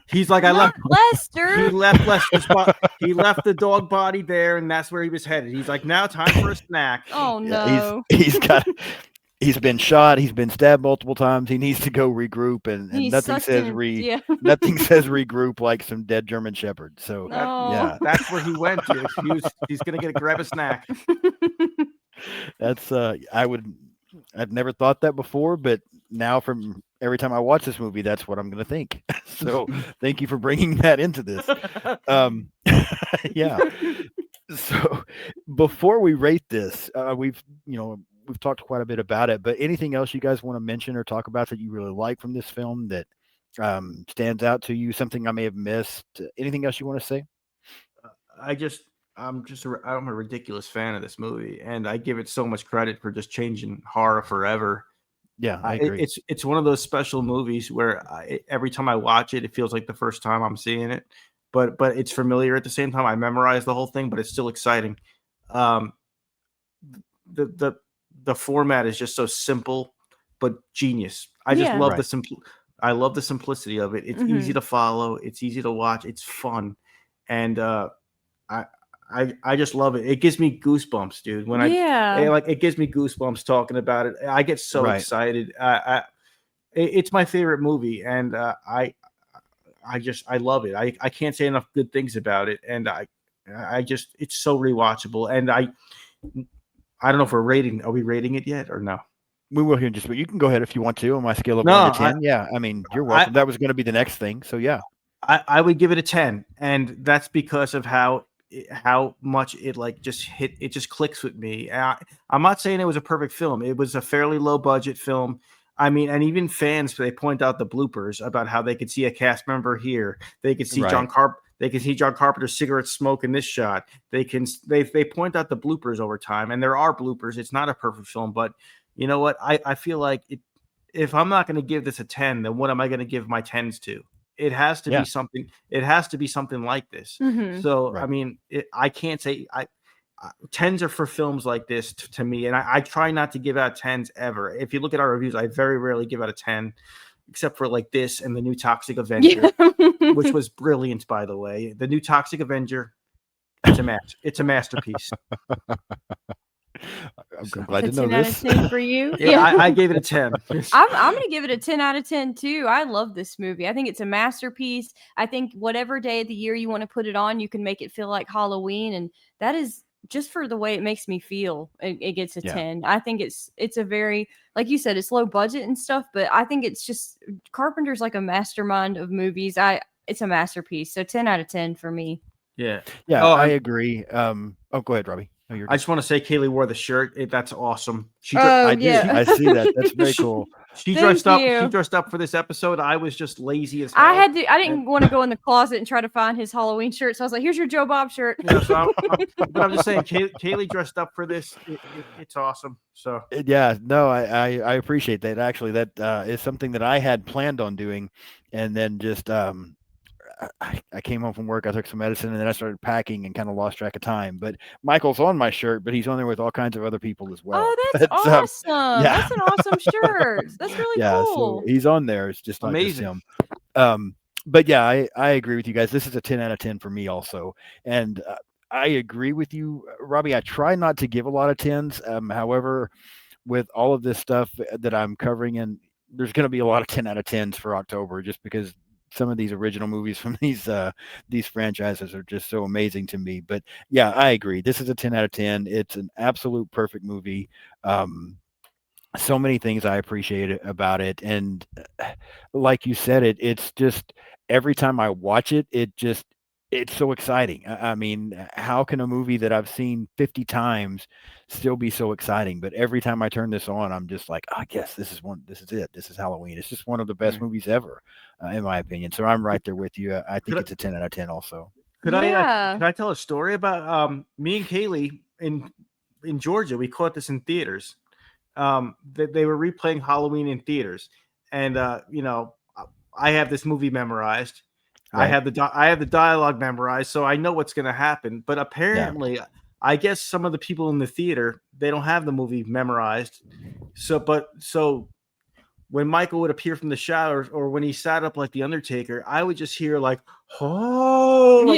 He's like, I left
Lester.
He left Lester's spot. He left the dog body there, and that's where he was headed. He's like, now time for a snack.
Oh no!
He's been shot. He's been stabbed multiple times. He needs to go regroup, and nothing says nothing says regroup like some dead German Shepherd. So
that's where he went to. He's gonna grab a snack.
That's I've never thought that before, but now from every time I watch this movie, that's what I'm going to think. So thank you for bringing that into this. Yeah. So before we rate this, we've talked quite a bit about it, but anything else you guys want to mention or talk about that you really like from this film that stands out to you? Something I may have missed? Anything else you want to say?
I'm a ridiculous fan of this movie, and I give it so much credit for just changing horror forever.
Yeah, I agree.
It's one of those special movies where every time I watch it, it feels like the first time I'm seeing it, but it's familiar at the same time. I memorize the whole thing, but it's still exciting. The format is just so simple, but genius. I just love the simple. I love the simplicity of it. It's easy to follow. It's easy to watch. It's fun, and I I just love it. It gives me goosebumps, dude. When it gives me goosebumps talking about it. I get so excited. It's my favorite movie, and I love it. I can't say enough good things about it, and I just it's so rewatchable. And I don't know if are we rating it yet or no?
We will here in just, but you can go ahead if you want to on my scale of 1 to 10. Yeah, I mean, you're welcome. That was going to be the next thing, so yeah.
I would give it a 10, and that's because of how much it just clicks with me. I'm not saying it was a perfect film. It was a fairly low budget film. I mean, and even fans, they point out the bloopers about how they could see a cast member here. They could see John Carpenter's cigarette smoke in this shot. They point out the bloopers over time, and there are bloopers. It's not a perfect film, but you know what? I feel like if I'm not going to give this a 10, then what am I going to give my 10s to? It has to be something. It has to be something like this. So I mean, I can't say 10s are for films like this to me, and I try not to give out 10s ever. If you look at our reviews, I very rarely give out a 10, except for like this and the new Toxic Avenger, which was brilliant, by the way. The new Toxic Avenger, it's a masterpiece.
I'm glad to know this.
10 out of 10 for you.
I gave it a 10.
I'm going to give it a 10 out of 10 too. I love this movie. I think it's a masterpiece. I think whatever day of the year you want to put it on, you can make it feel like Halloween, and that is just for the way it makes me feel. It gets a 10. I think it's a very, like you said, it's low budget and stuff, but I think it's just Carpenter's like a mastermind of movies. It's a masterpiece. So 10 out of 10 for me.
Yeah. I agree. Go ahead, Robbie.
I just want to say Kaylee wore the shirt. That's awesome.
I see that. That's very cool.
She dressed up. She dressed up for this episode. I was just lazy as hell.
I didn't want to go in the closet and try to find his Halloween shirt. So I was like, "Here's your Joe Bob shirt."
So I'm just saying, Kaylee dressed up for this. It's awesome. So
yeah, no, I appreciate that. Actually, that is something that I had planned on doing, and then just I came home from work, I took some medicine, and then I started packing and kind of lost track of time. But Michael's on my shirt, but he's on there with all kinds of other people as well.
Oh, that's awesome. That's an awesome shirt. That's really cool.
So he's on there. It's just not
amazing.
Just him. But yeah, I agree with you guys. This is a 10 out of 10 for me also. And I agree with you, Robbie. I try not to give a lot of 10s. However, with all of this stuff that I'm covering, and there's going to be a lot of 10 out of 10s for October, just because some of these original movies from these franchises are just so amazing to me. But yeah, I agree. This is a 10 out of 10. It's an absolute perfect movie. So many things I appreciate about it. And like you said, it's just every time I watch it, it's so exciting. I mean, how can a movie that I've seen 50 times still be so exciting? But every time I turn this on, I'm just like, I guess this is it. This is Halloween. It's just one of the best movies ever, in my opinion. So I'm right there with you. I think it's a 10 out of 10 also.
Could I tell a story about me and Kaylee in Georgia? We caught this in theaters. They were replaying Halloween in theaters. And, I have this movie memorized. Right. I have the dialogue memorized, so I know what's going to happen. But apparently, I guess some of the people in the theater, they don't have the movie memorized. So when Michael would appear from the shadows, or when he sat up like the Undertaker, I would just hear like, oh,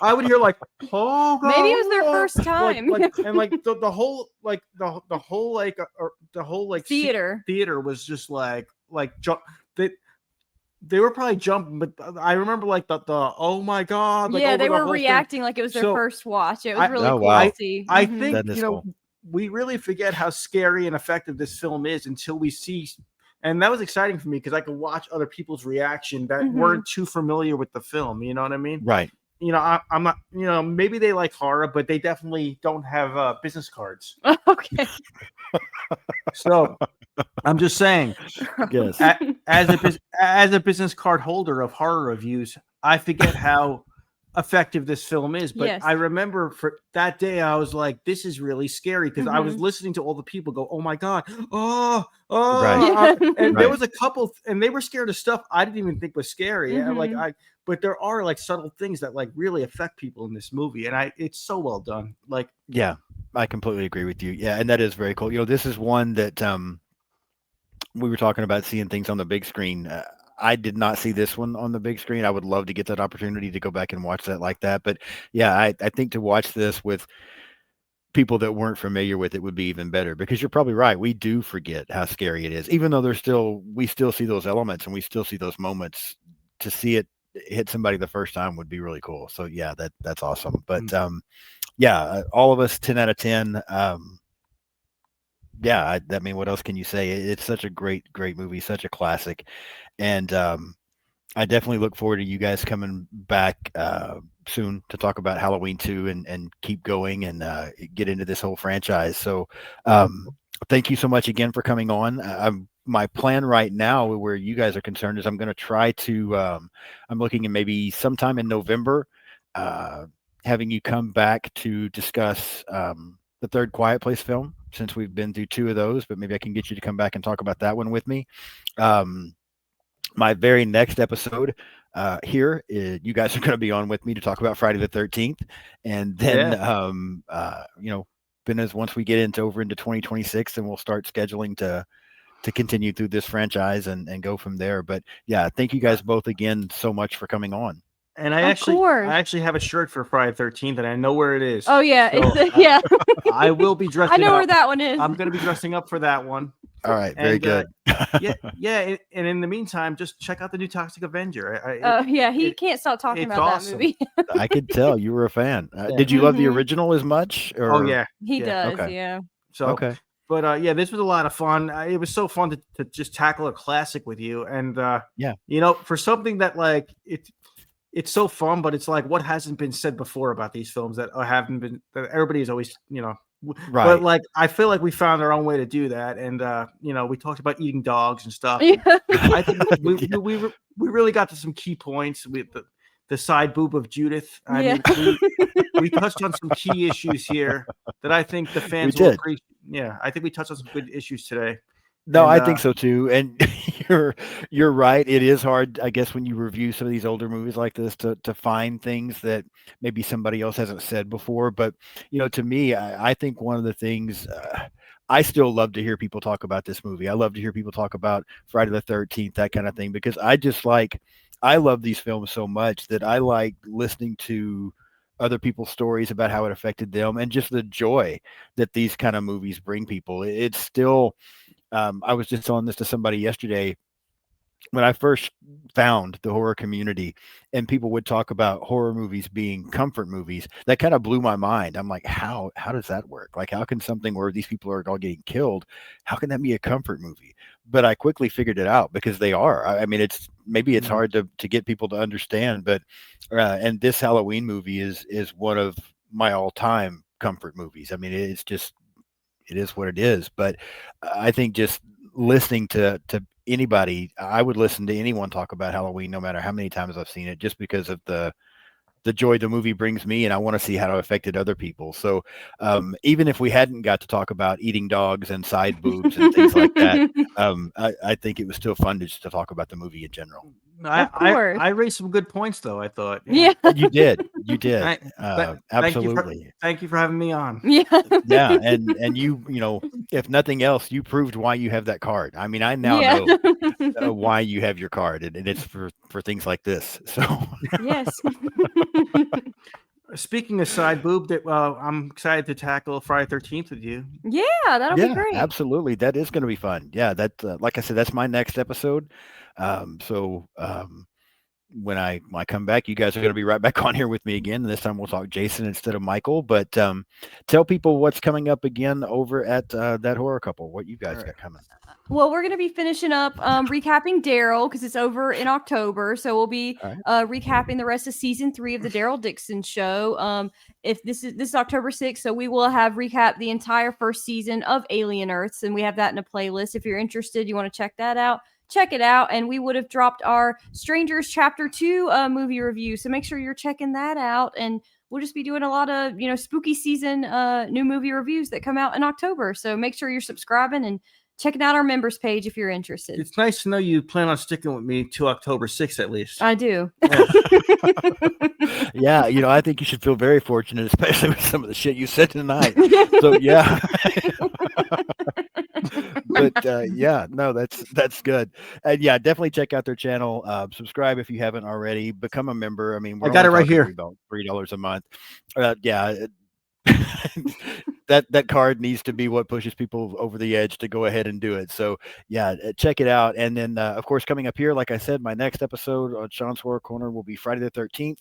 I would hear like, oh, God,
maybe it was their first time,
and like the whole theater was just like jump. They were probably jumping, but I remember like the oh my God.
Like, they were reacting like it was their first watch. It was really cool to see.
I think, we really forget how scary and effective this film is until we see. And that was exciting for me because I could watch other people's reaction that weren't too familiar with the film. You know what I mean?
Right.
I'm not, maybe they like horror, but they definitely don't have business cards.
Okay.
So I'm just saying,
yes.
As a business card holder of horror reviews, I forget how effective this film is. But I remember for that day, I was like, this is really scary because I was listening to all the people go, oh my God.
Right.
And there was a couple, and they were scared of stuff I didn't even think was scary. But there are like subtle things that like really affect people in this movie. And it's so well done. Like,
yeah, I completely agree with you. Yeah. And that is very cool. This is one that, we were talking about seeing things on the big screen. I did not see this one on the big screen. I would love to get that opportunity to go back and watch that like that. But yeah, I think to watch this with people that weren't familiar with it would be even better, because you're probably right. We do forget how scary it is, even though we still see those elements and we still see those moments. To see it hit somebody the first time would be really cool. So yeah, that's awesome. But yeah, all of us 10 out of 10. Yeah, I mean, what else can you say? It's such a great movie, such a classic, and I definitely look forward to you guys coming back soon to talk about Halloween 2 and keep going and get into this whole franchise. So, thank you so much again for coming on. My plan right now, where you guys are concerned, is I'm going to try to. I'm looking at maybe sometime in November, having you come back to discuss the third Quiet Place film, since we've been through 2 of those. But maybe I can get you to come back and talk about that one with me. My very next episode here, you guys are going to be on with me to talk about Friday the 13th, and then you know, then as once we get into over into 2026, then we'll start scheduling to continue through this franchise and go from there. But yeah, thank you guys both again so much for coming on.
And I actually have a shirt for Friday 13th, and I know where it is.
Oh yeah,
So,
yeah.
I will be dressing.
I know
up.
where that one is.
I'm going to be dressing up for that one.
All right, very good.
Yeah. And in the meantime, just check out the new Toxic Avenger.
He can't stop talking about
awesome.
that movie.
I could tell you were a fan. Did you love the original as much? Or?
Oh yeah,
he does.
Okay.
Yeah.
So
okay.
But yeah, this was a lot of fun. It was so fun to just tackle a classic with you, and you know, for something that like it's so fun, but it's like what hasn't been said before about these films that haven't been, that everybody is always, you know, right. But like I feel like we found our own way to do that, and you know, we talked about eating dogs and stuff.
Yeah.
I think we really got to some key points with the side boob of Judith. I mean, we touched on some key issues here that I think the fans will appreciate. Yeah, I think we touched on some good issues today.
No, I think so too. And you're right. It is hard, I guess, when you review some of these older movies like this to find things that maybe somebody else hasn't said before. But, you know, to me, I think one of the things I still love to hear people talk about this movie. I love to hear people talk about Friday the 13th, that kind of thing, because I love these films so much that I like listening to other people's stories about how it affected them, and just the joy that these kind of movies bring people. It's still, I was just telling this to somebody yesterday. When I first found the horror community and people would talk about horror movies being comfort movies, that kind of blew my mind. I'm like, how does that work? Like, how can something where these people are all getting killed, how can that be a comfort movie? But I quickly figured it out, because they are. I mean, it's hard to get people to understand, but and this Halloween movie is one of my all-time comfort movies. I mean, it is what it is. But I think just listening to anybody, I would listen to anyone talk about Halloween, no matter how many times I've seen it, just because of the joy the movie brings me, and I want to see how it affected other people. So even if we hadn't got to talk about eating dogs and side boobs and things like that, I think it was still fun to just to talk about the movie in general.
I raised some good points, though. I thought.
Yeah.
You did. Absolutely.
Thank you for having me on.
Yeah.
Yeah, and you know, if nothing else, you proved why you have that card. I mean, I now know why you have your card, and it's for things like this. So
yes.
Speaking of side boob, that I'm excited to tackle Friday 13th with you.
Yeah, that'll be great.
Absolutely, that is going to be fun. Yeah, that like I said, that's my next episode. When I come back, you guys are going to be right back on here with me again. This time we'll talk Jason instead of Michael. But tell people what's coming up again over at That Horror Couple. What you guys got coming?
Well, we're going to be finishing up recapping Daryl, because it's over in October. So we'll be recapping the rest of season 3 of the Daryl Dixon Show. If this is October 6th, so we will have recapped the entire first season of Alien Earths, and we have that in a playlist. If you're interested, you want to check that out, check it out. And we would have dropped our Strangers Chapter 2 movie review, so make sure you're checking that out. And we'll just be doing a lot of, you know, spooky season new movie reviews that come out in October. So make sure you're subscribing and checking out our members page if you're interested.
It's nice to know you plan on sticking with me to October 6th at least.
I do.
Yeah, I think you should feel very fortunate, especially with some of the shit you said tonight. So yeah. But yeah, no, that's good. And yeah, definitely check out their channel. Subscribe if you haven't already. Become a member. I mean,
I got it right here.
About $3 a month. Yeah. that card needs to be what pushes people over the edge to go ahead and do it. So yeah, check it out. And then of course, coming up here, like I said, my next episode on Sean's Horror Corner will be Friday the 13th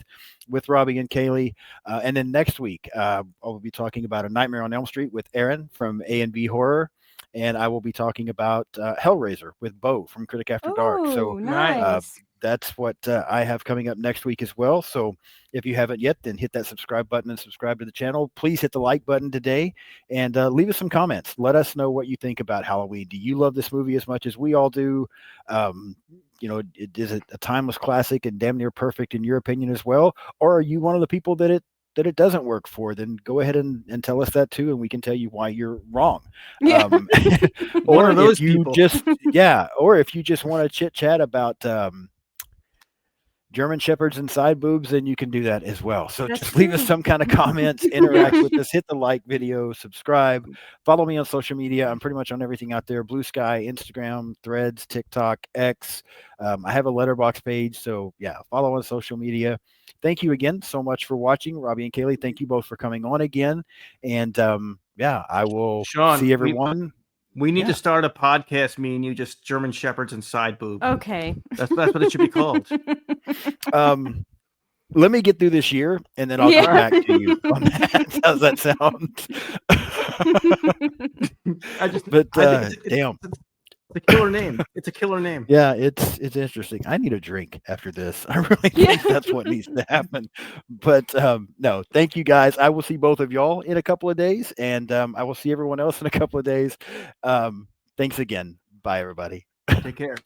with Robbie and Kaylee. And then next week, I will be talking about A Nightmare on Elm Street with Aaron from A&B Horror. And I will be talking about Hellraiser with Bo from Critic After Dark. So
nice.
that's what I have coming up next week as well. So if you haven't yet, then hit that subscribe button and subscribe to the channel. Please hit the like button today and leave us some comments. Let us know what you think about Halloween. Do you love this movie as much as we all do? Is it a timeless classic and damn near perfect in your opinion as well? Or are you one of the people that it doesn't work for? Then go ahead and tell us that too, and we can tell you why you're wrong.
Yeah.
Or
of those
if you
people.
or if you just want to chit chat about German Shepherds and side boobs, then you can do that as well. So
That's
just leave us
true.
some kind of comments, interact with us, hit the like video, subscribe, follow me on social media. I'm pretty much on everything out there: Blue Sky, Instagram, Threads, TikTok, X. I have a letterbox page. So yeah, follow on social media. Thank you again so much for watching. Robbie and Kaylee, thank you both for coming on again. And yeah, I will
Sean,
see everyone.
We need to start a podcast, me and you, just German Shepherds and side boob.
Okay.
That's what it should be called.
Let me get through this year, and then I'll get back to you on that. How's that sound? Damn.
It's a killer name. It's a killer name.
Yeah, it's interesting. I need a drink after this. I really think that's what needs to happen. But no, thank you guys. I will see both of y'all in a couple of days, and I will see everyone else in a couple of days. Thanks again. Bye, everybody.
Take care.